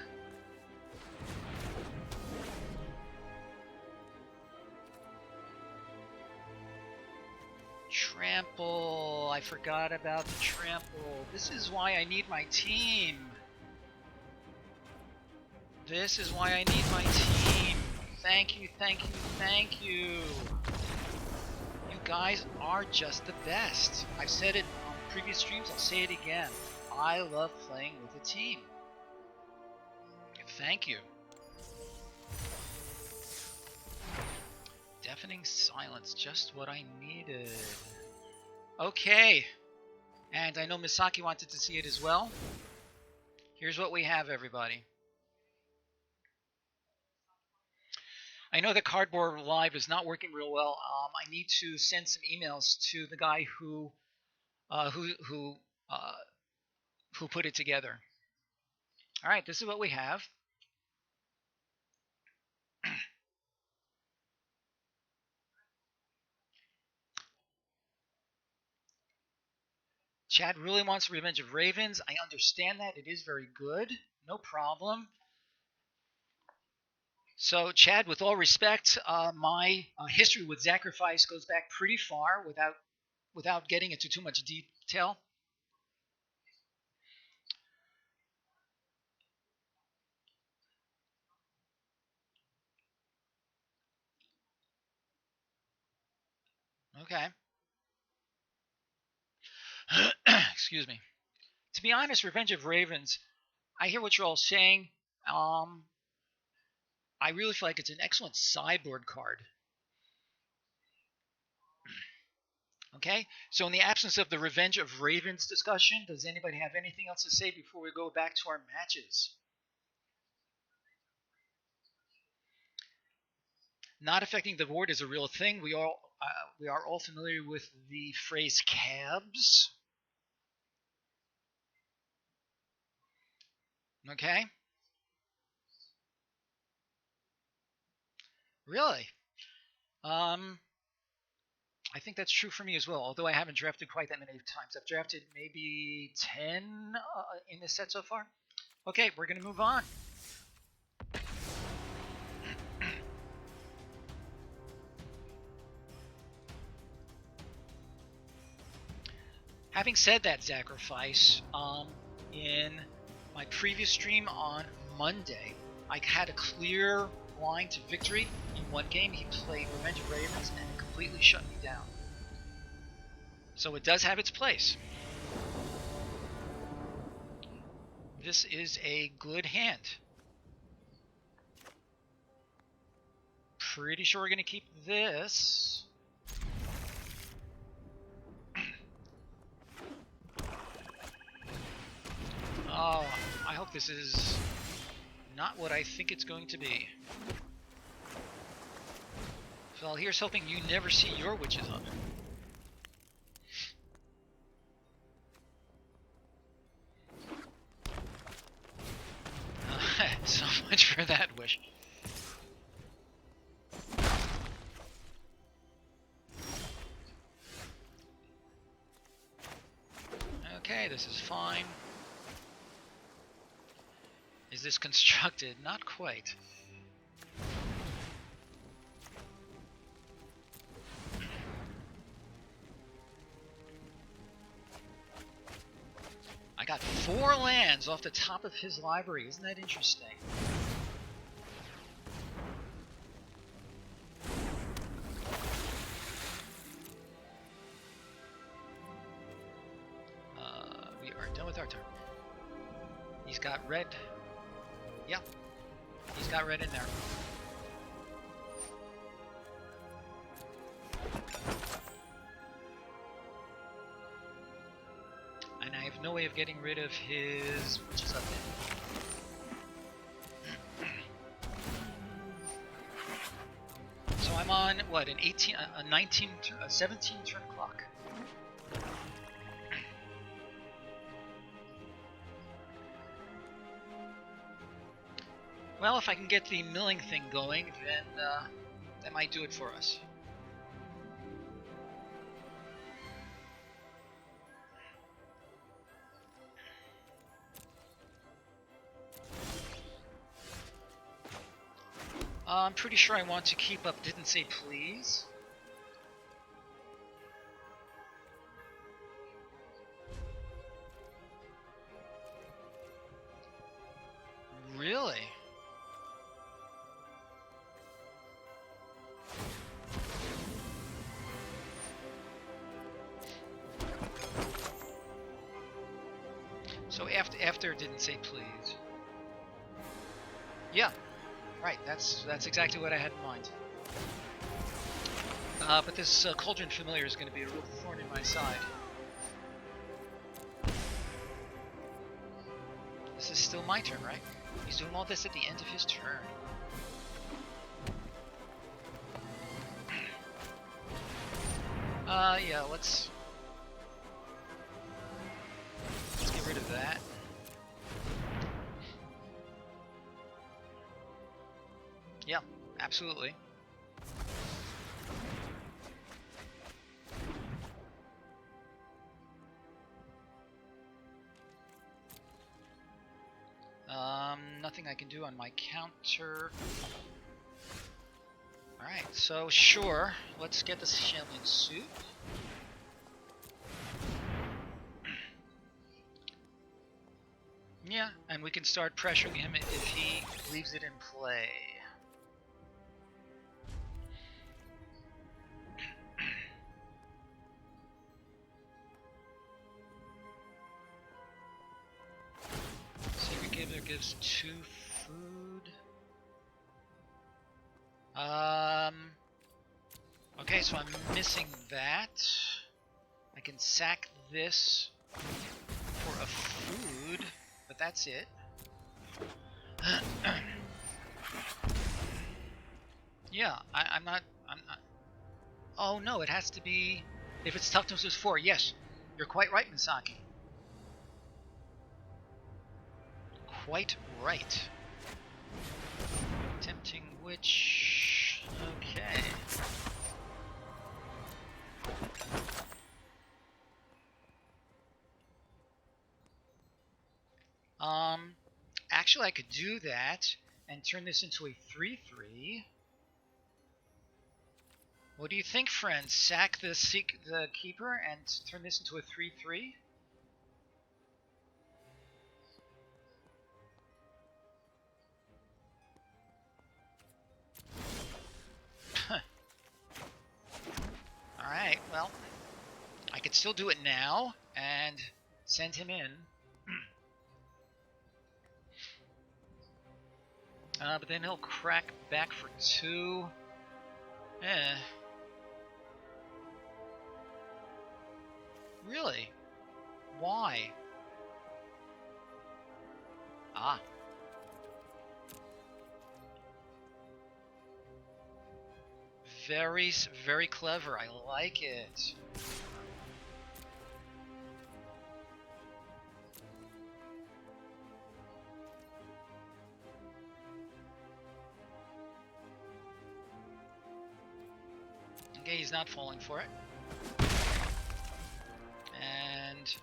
Trample. I forgot about the trample. This is why I need my team. This is why I need my team. Thank you, thank you, thank you. You guys are just the best. I've said it on previous streams, I'll say it again. I love playing with a team. Thank you. Deafening silence, just what I needed. Okay. And I know Misaki wanted to see it as well. Here's what we have, everybody. I know that Cardboard Live is not working real well. I need to send some emails to the guy who uh, who who uh, who put it together. All right, this is what we have. Chad really wants Revenge of Ravens. I understand that. It is very good. No problem. So, Chad, with all respect, my history with Sacrifice goes back pretty far without getting into too much detail. Okay. Excuse me. To be honest, Revenge of Ravens, I hear what you're all saying. Um, I really feel like it's an excellent sideboard card. Okay, so in the absence of the Revenge of Ravens discussion, does anybody have anything else to say before we go back to our matches? Not affecting the board is a real thing. We are all familiar with the phrase cabs. Okay, really. Um, I think that's true for me as well. Although I haven't drafted quite that many times, I've drafted maybe 10 in this set so far. Okay, we're gonna move on. Having said that, Sacrifice, in my previous stream on Monday, I had a clear line to victory in one game. He played Revenge of Ravens and it completely shut me down. So it does have its place. This is a good hand. Pretty sure we're going to keep this. Oh, I hope this is not what I think it's going to be. So here's hoping you never see your witches up. So much for that wish. Okay, this is fine. Is this constructed? Not quite. I got 4 lands off the top of his library. Isn't that interesting? We are done with our turn. He's got red. Yep. He's got red in there. And I have no way of getting rid of his witches up there. So I'm on what, an 18, a 19, a 17 turn clock. Well, if I can get the milling thing going, then that might do it for us. I'm pretty sure I want to keep up Didn't Say Please. Really? So after Didn't Say Please. Yeah. Right, that's exactly what I had in mind. But this Cauldron Familiar is going to be a real thorn in my side. This is still my turn, right? He's doing all this at the end of his turn. Yeah, let's... Yeah, absolutely. Nothing I can do on my counter. Alright, so sure, let's get the Shelling suit. Yeah, and we can start pressuring him if he leaves it in play. Secret Giver gives 2 food. Okay, so I'm missing that. I can sack this for a food, but that's it. Yeah, I'm not. Oh no, it has to be. If its toughness is 4, yes, you're quite right, Misaki. Quite right. Tempting witch. Okay. Actually I could do that and turn this into a 3/3. What do you think, friends? Sack the keeper and turn this into a 3/3? Alright, well, I could still do it now and send him in. But then he'll crack back for 2. Really? Why? Ah. Very, very clever. I like it. Okay, he's not falling for it. And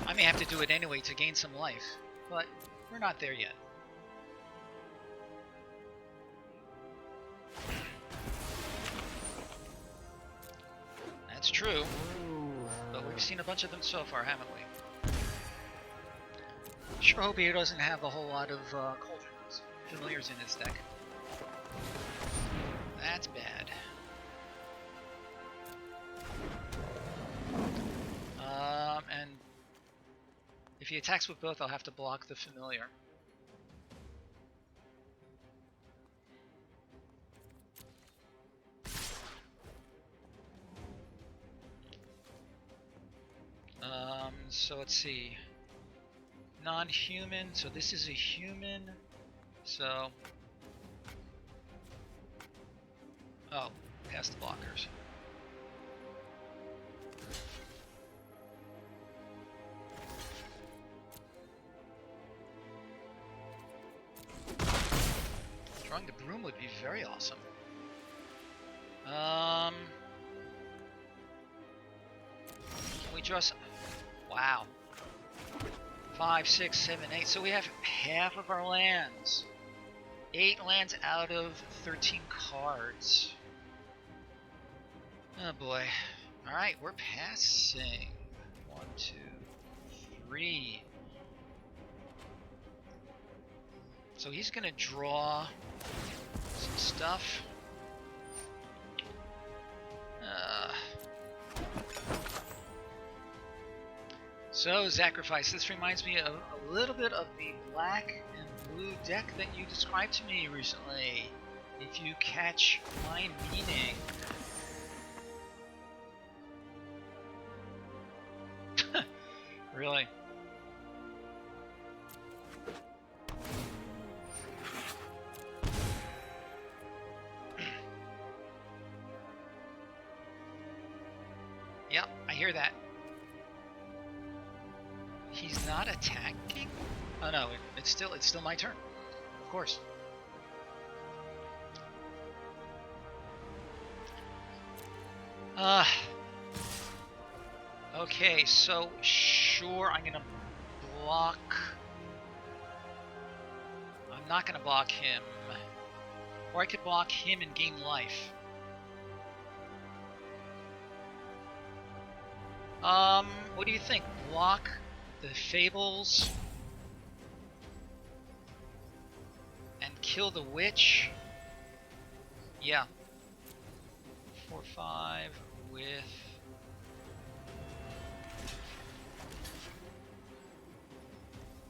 I may have to do it anyway to gain some life, but we're not there yet. That's true, but we've seen a bunch of them so far, haven't we? Sure hope he doesn't have a whole lot of cauldrons, familiars in his deck. That's bad. And if he attacks with both, I'll have to block the familiar. So let's see. Non-human, so this is a human, so... Oh, past the blockers. Drawing the broom would be very awesome. Can we draw some... Wow. 5, 6, 7, 8. So we have half of our lands. 8 lands out of 13 cards. Oh boy. Alright, we're passing. 1, 2, 3. So he's gonna draw some stuff. So, Sacrifice, this reminds me of a little bit of the black and blue deck that you described to me recently, if you catch my meaning. Really? hear that. He's not attacking? Oh no, it's still my turn. Of course. Okay, so sure, I'm gonna block. I'm not gonna block him. Or I could block him and gain life. What do you think? Block the Fables and kill the witch? Yeah. 4-5 with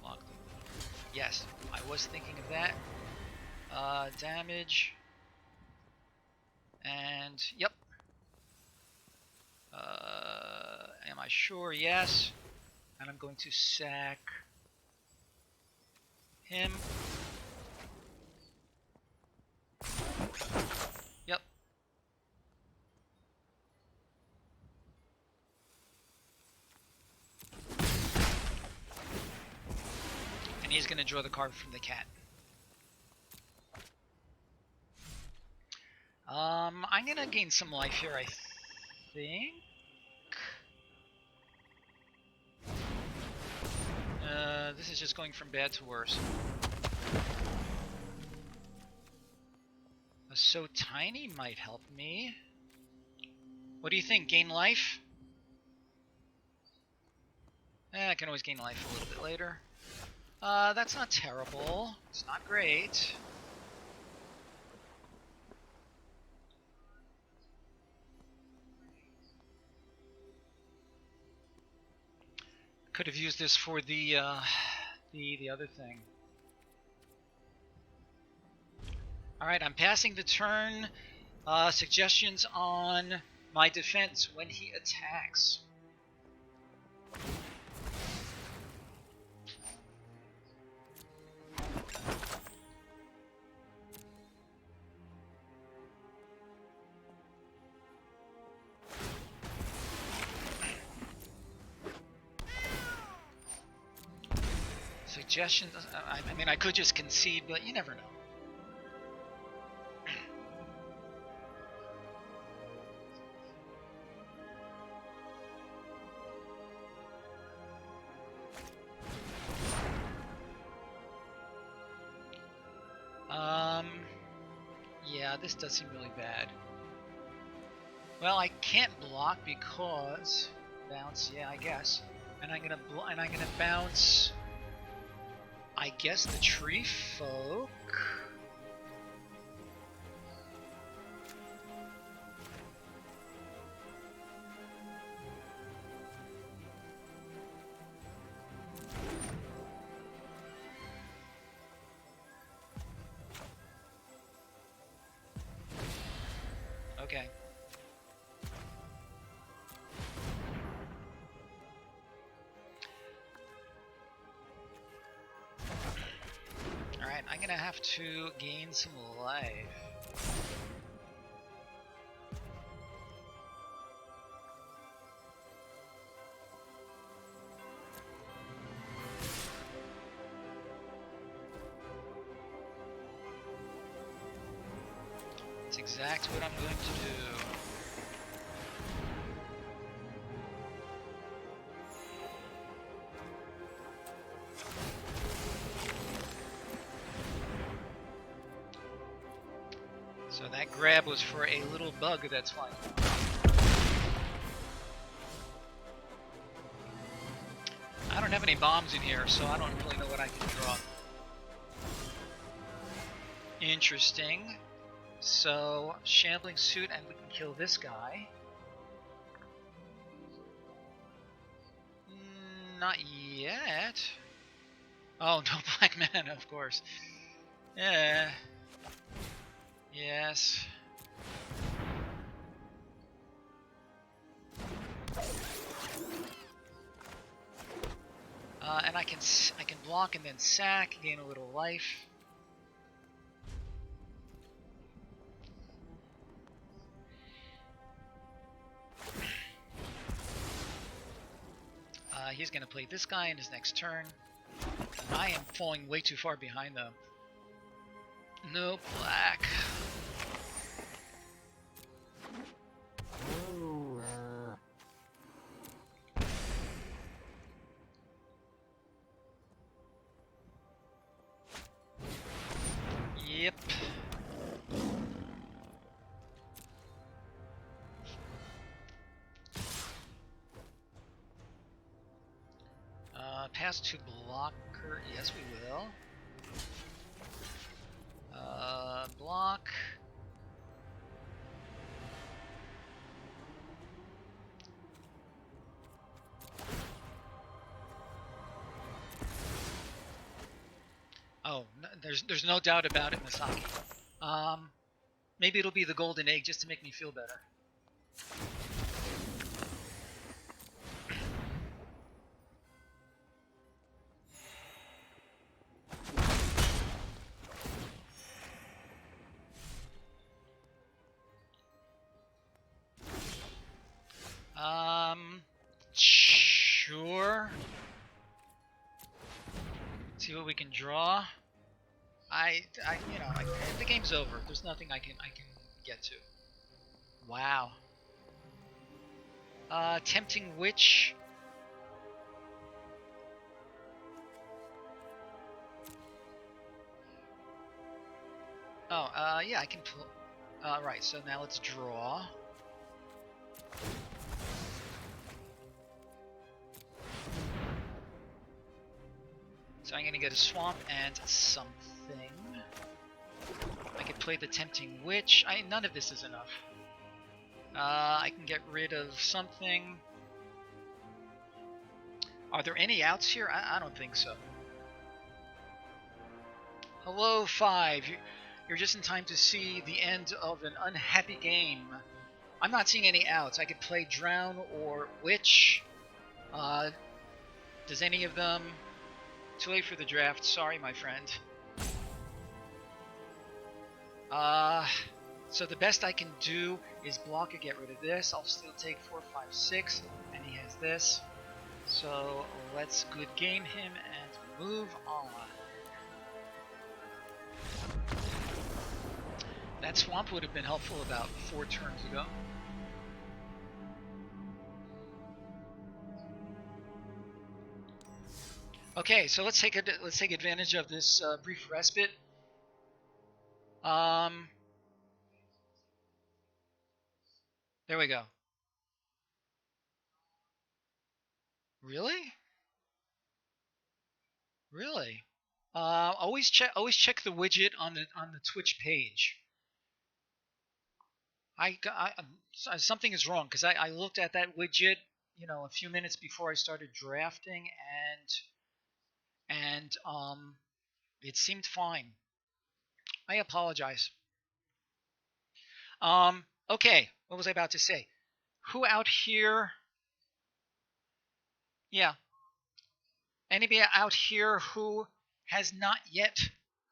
block the... Yes, I was thinking of that. Damage. And yep. Am I sure? Yes. And I'm going to sack him. Yep. And he's going to draw the card from the cat. I'm going to gain some life here, I think. This is just going from bad to worse. A So Tiny might help me. What do you think? Gain life? I can always gain life a little bit later. That's not terrible. It's not great. Could have used this for the other thing. Alright, I'm passing the turn. Suggestions on my defense when he attacks. Suggestions? I mean, I could just concede, but you never know. Yeah, this does seem really bad. Well, I can't block because bounce. Yeah, I guess. And I'm gonna bounce. I guess the tree folk. Okay. Alright, I'm gonna have to gain some life. That's exactly what I'm going to do. So that grab was for a little bug that's flying. I don't have any bombs in here, so I don't really know what I can draw. Interesting. So, shambling suit, and we can kill this guy. Not yet. Oh, no black mana, of course. Yeah. Yes. And I can block and then sack, gain a little life. He's going to play this guy in his next turn. And I am falling way too far behind, though. No black. Yep. Pass to blocker. Yes, we will. Block. Oh, no, there's no doubt about it, Misaki. Maybe it'll be the golden egg just to make me feel better. Sure. See what we can draw. You know, the game's over. There's nothing I can get to. Wow. Tempting Witch. Oh, yeah, I can. Right. So now let's draw. So I'm going to get a swamp and something. I could play the Tempting Witch. None of this is enough. I can get rid of something. Are there any outs here? I don't think so. Hello, 5. You're just in time to see the end of an unhappy game. I'm not seeing any outs. I could play Drown or Witch. Does any of them... Too late for the draft. Sorry, my friend. So the best I can do is block or get rid of this. I'll still take 4, 5, 6, and he has this. So let's good game him and move on. That swamp would have been helpful about 4 turns ago. Okay, so let's take advantage of this brief respite. There we go. Really? Really? Always check the widget on the Twitch page. Something is wrong because I looked at that widget, you know, a few minutes before I started drafting, and it seemed fine. I apologize. Okay, what was I about to say? Who out here? Yeah. Anybody out here who has not yet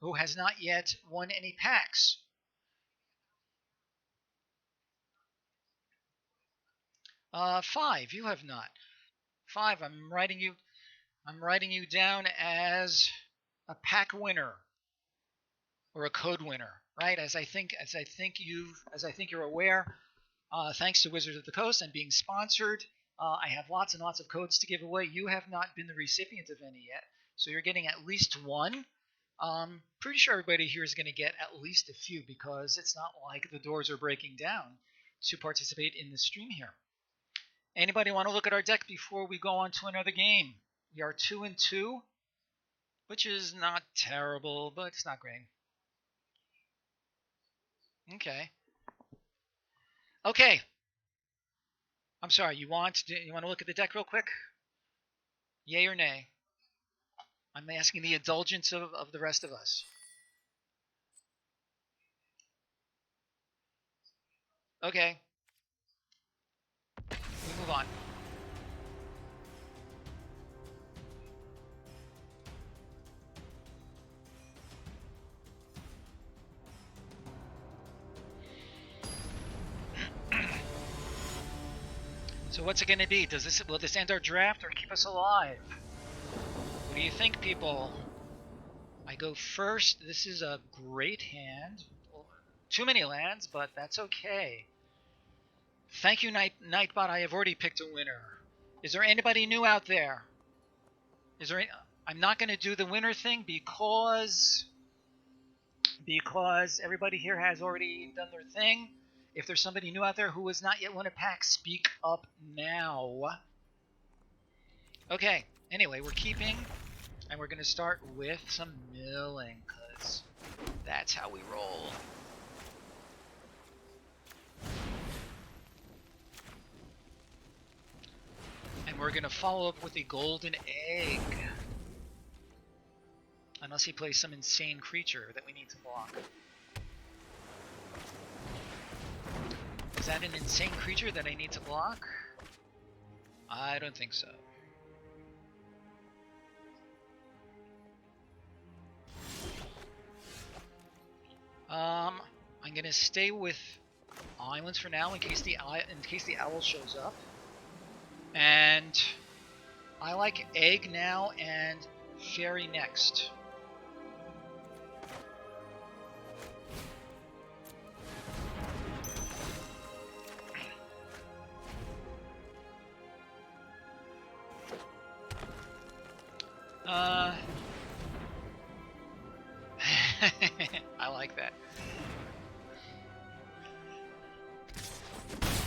won any packs? Five, you have not. 5, I'm writing you down as a pack winner or a code winner, right? As I think you're aware, thanks to Wizards of the Coast and being sponsored, I have lots and lots of codes to give away. You have not been the recipient of any yet, so you're getting at least one. Pretty sure everybody here is going to get at least a few because it's not like the doors are breaking down to participate in the stream here. Anybody want to look at our deck before we go on to another game? We are 2-2, which is not terrible, but it's not great. Okay. Okay. I'm sorry. You want to look at the deck real quick? Yay or nay? I'm asking the indulgence of the rest of us. Okay. We move on. So So what's it going to be? Will this end our draft or keep us alive? What do you think, people? I go first. This is a great hand. Too many lands, but that's okay. Thank you, Nightbot. I have already picked a winner. Is there anybody new out there? I'm not going to do the winner thing because everybody here has already done their thing. If there's somebody new out there who has not yet won a pack, speak up now. Okay, anyway, we're keeping, and we're going to start with some milling, because that's how we roll. And we're going to follow up with a golden egg. Unless he plays some insane creature that we need to block. Is that an insane creature that I need to block? I don't think so. I'm gonna stay with islands for now in case the owl shows up. And I like egg now and fairy next. I like that.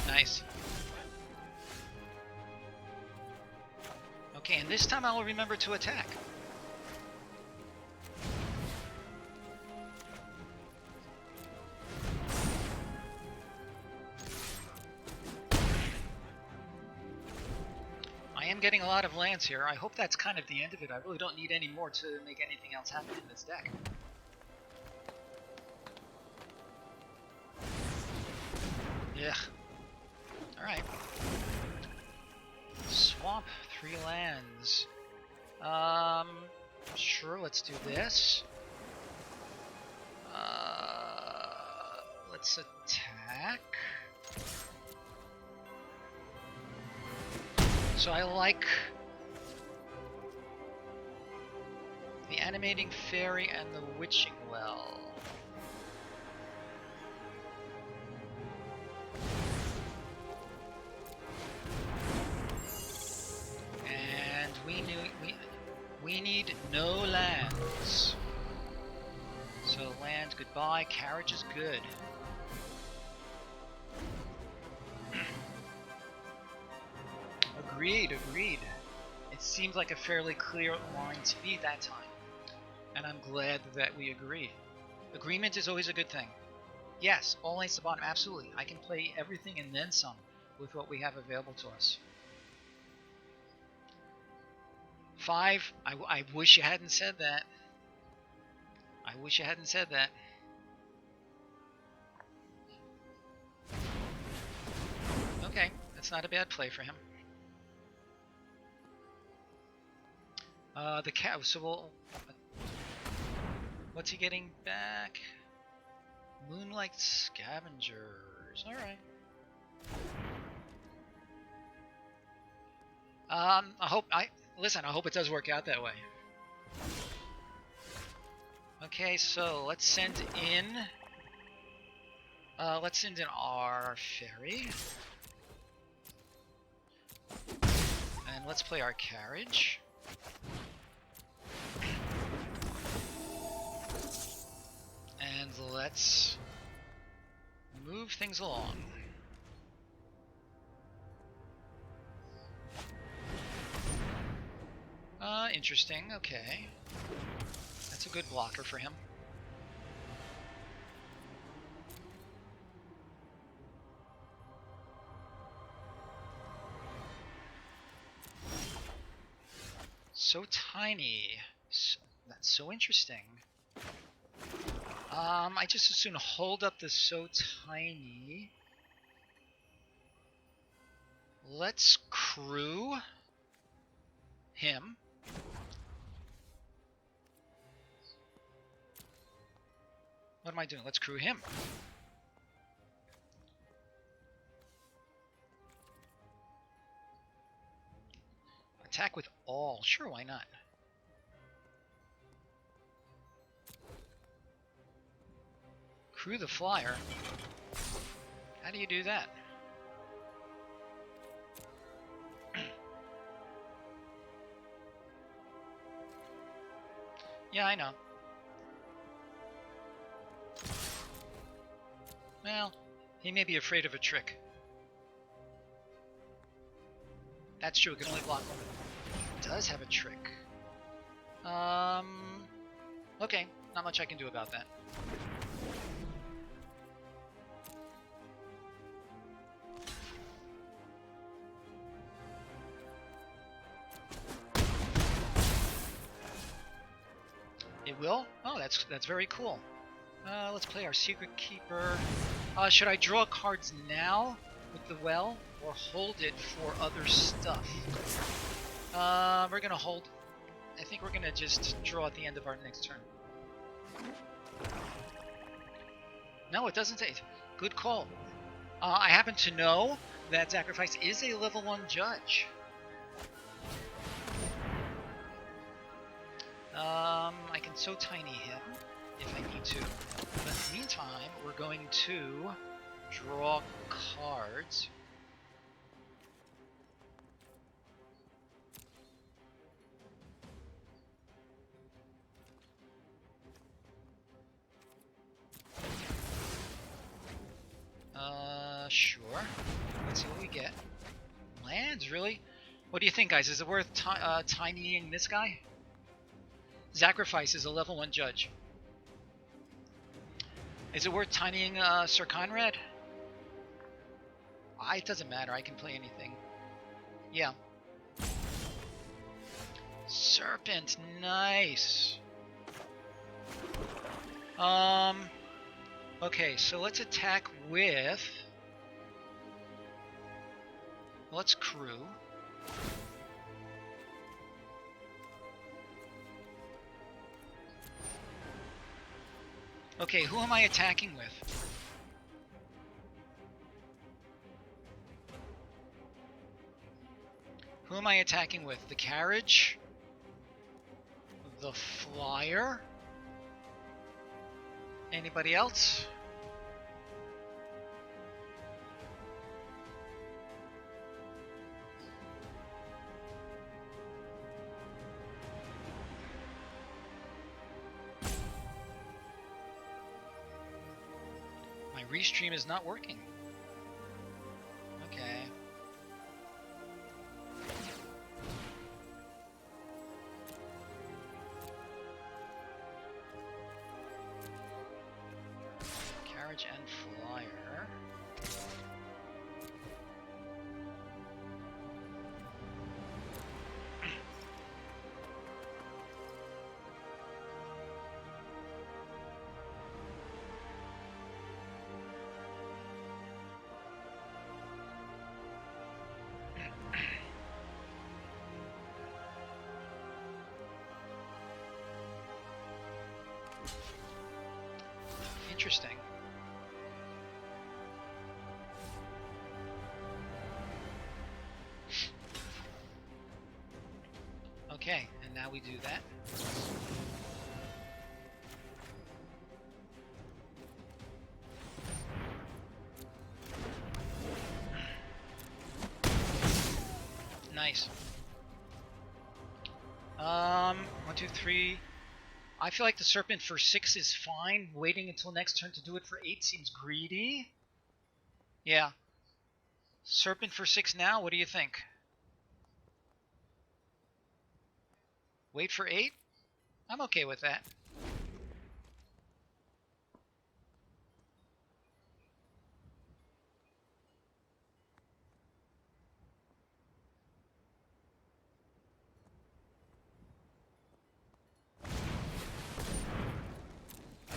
Nice. Okay, and this time I will remember to attack. I am getting a lot of lands here. I hope that's kind of the end of it. I really don't need any more to make anything else happen in this deck. Yeah. Alright. Swamp, 3 lands. Sure, let's do this. Let's attack. So I like the Animating Fairy and the Witching Well. And we need no lands. So land goodbye, carriage is good. Agreed. It seems like a fairly clear line to me that time. And I'm glad that we agree. Agreement is always a good thing. Yes, all lanes to bottom, absolutely. I can play everything and then some with what we have available to us. 5, I wish you hadn't said that. I wish you hadn't said that. Okay, that's not a bad play for him. The cow, so we'll... What's he getting back? Moonlight Scavengers, alright. I hope it does work out that way. Okay, so let's send in our fairy. And let's play our carriage. And let's move things along. Interesting, okay. That's a good blocker for him. So tiny. That's so interesting. I just as soon hold up the so tiny. Let's crew him. What am I doing? Let's crew him. Attack with all. Sure, why not? Crew the flyer. How do you do that? Yeah, I know. Well, he may be afraid of a trick. That's true, it can only block one. It does have a trick. Okay, not much I can do about that. It will? Oh, that's very cool. Let's play our Secret Keeper. Should I draw cards now with the well, or hold it for other stuff? We're gonna hold. I think we're gonna just draw at the end of our next turn. No, it doesn't say. Good call. I happen to know that Sacrifice is a level 1 judge. I can so tiny him if I need to. But in the meantime, we're going to draw cards. Sure. Let's see what we get. Lands, really? What do you think, guys? Is it worth tinying this guy? Sacrifice is a level 1 judge. Is it worth tinying Sir Conrad? It doesn't matter. I can play anything. Yeah. Serpent, nice. Okay, so let's attack with... Let's crew. Okay, who am I attacking with? Who am I attacking with? The carriage? The flyer? Anybody else? My restream is not working. Okay. Carriage and flyer. Interesting. Okay, and now we do that. Nice. 1, 2, 3. I feel like the Serpent for 6 is fine. Waiting until next turn to do it for 8 seems greedy. Yeah. Serpent for 6 now, what do you think? Wait for 8? I'm okay with that.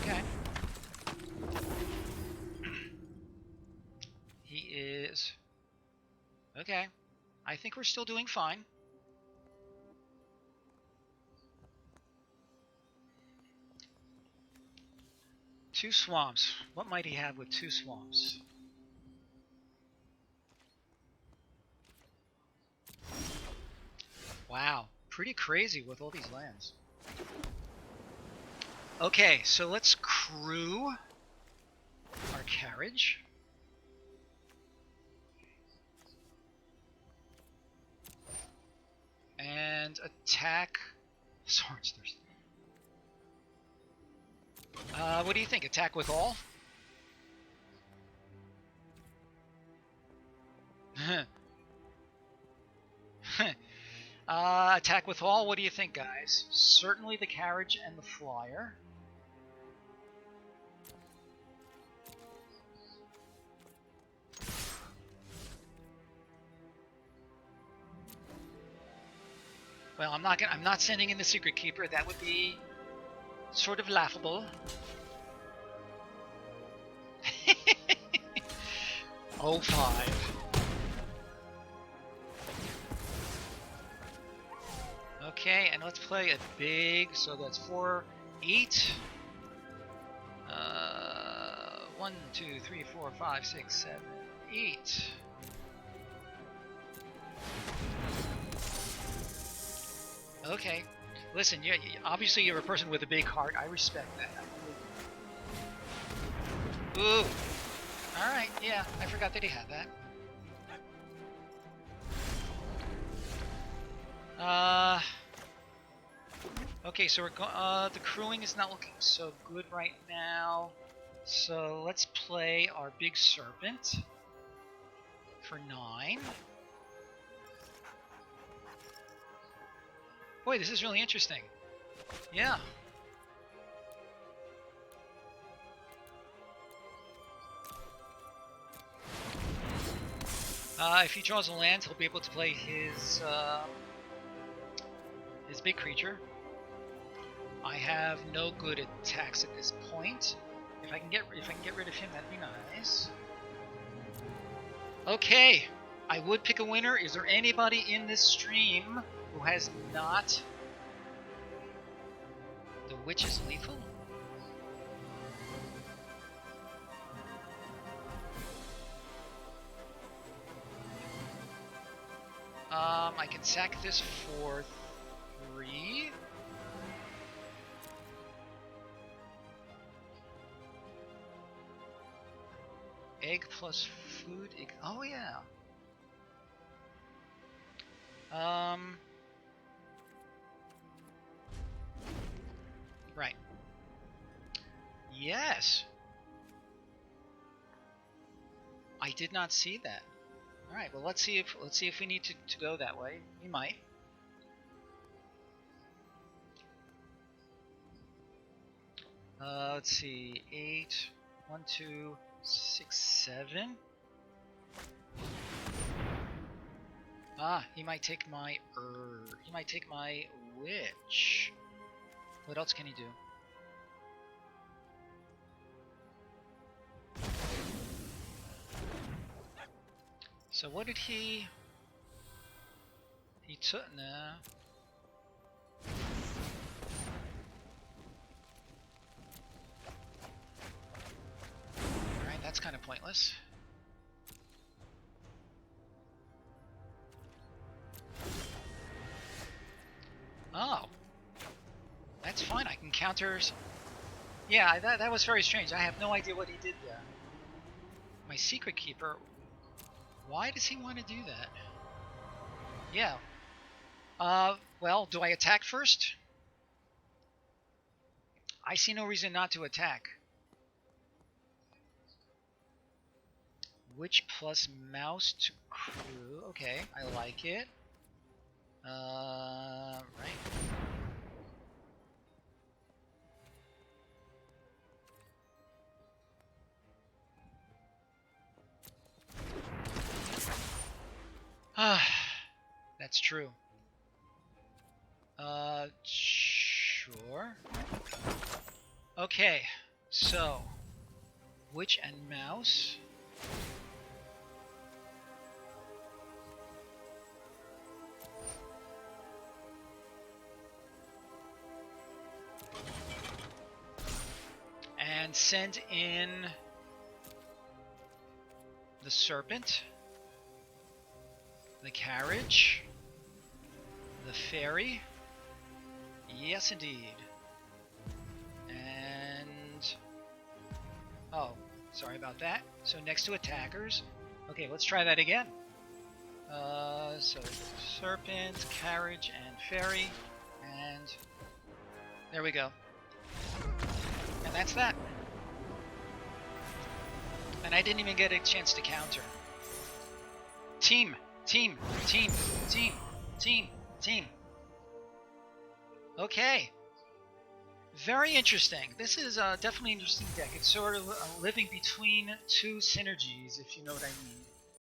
Okay. He is... Okay. I think we're still doing fine. Two swamps. What might he have with 2 swamps? pretty crazy with all these lands. Okay, so let's crew our carriage. And attack Swords Thirst. What do you think? Attack with all? Attack with all, what do you think, guys? Certainly the carriage and the flyer. Well, I'm not sending in the Secret Keeper. That would be sort of laughable. Oh, 5. Okay, and let's play a big, so that's 4, 8. 1, 2, 3, 4, 5, 6, 7, 8. Okay, listen, obviously you're a person with a big heart. I respect that. Ooh. Alright, yeah, I forgot that he had that. Okay, so we're the crewing is not looking so good right now. So let's play our big serpent for 9. Boy, this is really interesting. Yeah. If he draws a land, he'll be able to play his big creature. I have no good attacks at this point. If I can get rid of him, that'd be nice. Okay, I would pick a winner. Is there anybody in this stream who has not? The witch is lethal? I can sack this for 3. Egg plus food. Oh yeah. Right. Yes. I did not see that. All right. Well, let's see if we need to go that way. We might. Let's see. 8. 1, 2, 6, 7. Ah, he might take my he might take my witch. What else can he do? So what did he took nah. Alright, that's kind of pointless. Oh, that's fine. I can counter. Yeah, that was very strange. I have no idea what he did there. My Secret Keeper. Why does he want to do that? Yeah. Well, do I attack first? I see no reason not to attack. Witch plus mouse to crew. Okay, I like it. Right. That's true. Sure. Okay, so witch and mouse. And send in the serpent, the carriage, The fairy. Yes, indeed. And... oh, sorry about that. So next to attackers. Okay, let's try that again. So serpent, carriage, and fairy. And there we go. And that's that. And I didn't even get a chance to counter. Team, team, team, team, team, team. Okay. Very interesting. This is definitely an interesting deck. It's sort of living between two synergies, if you know what I mean.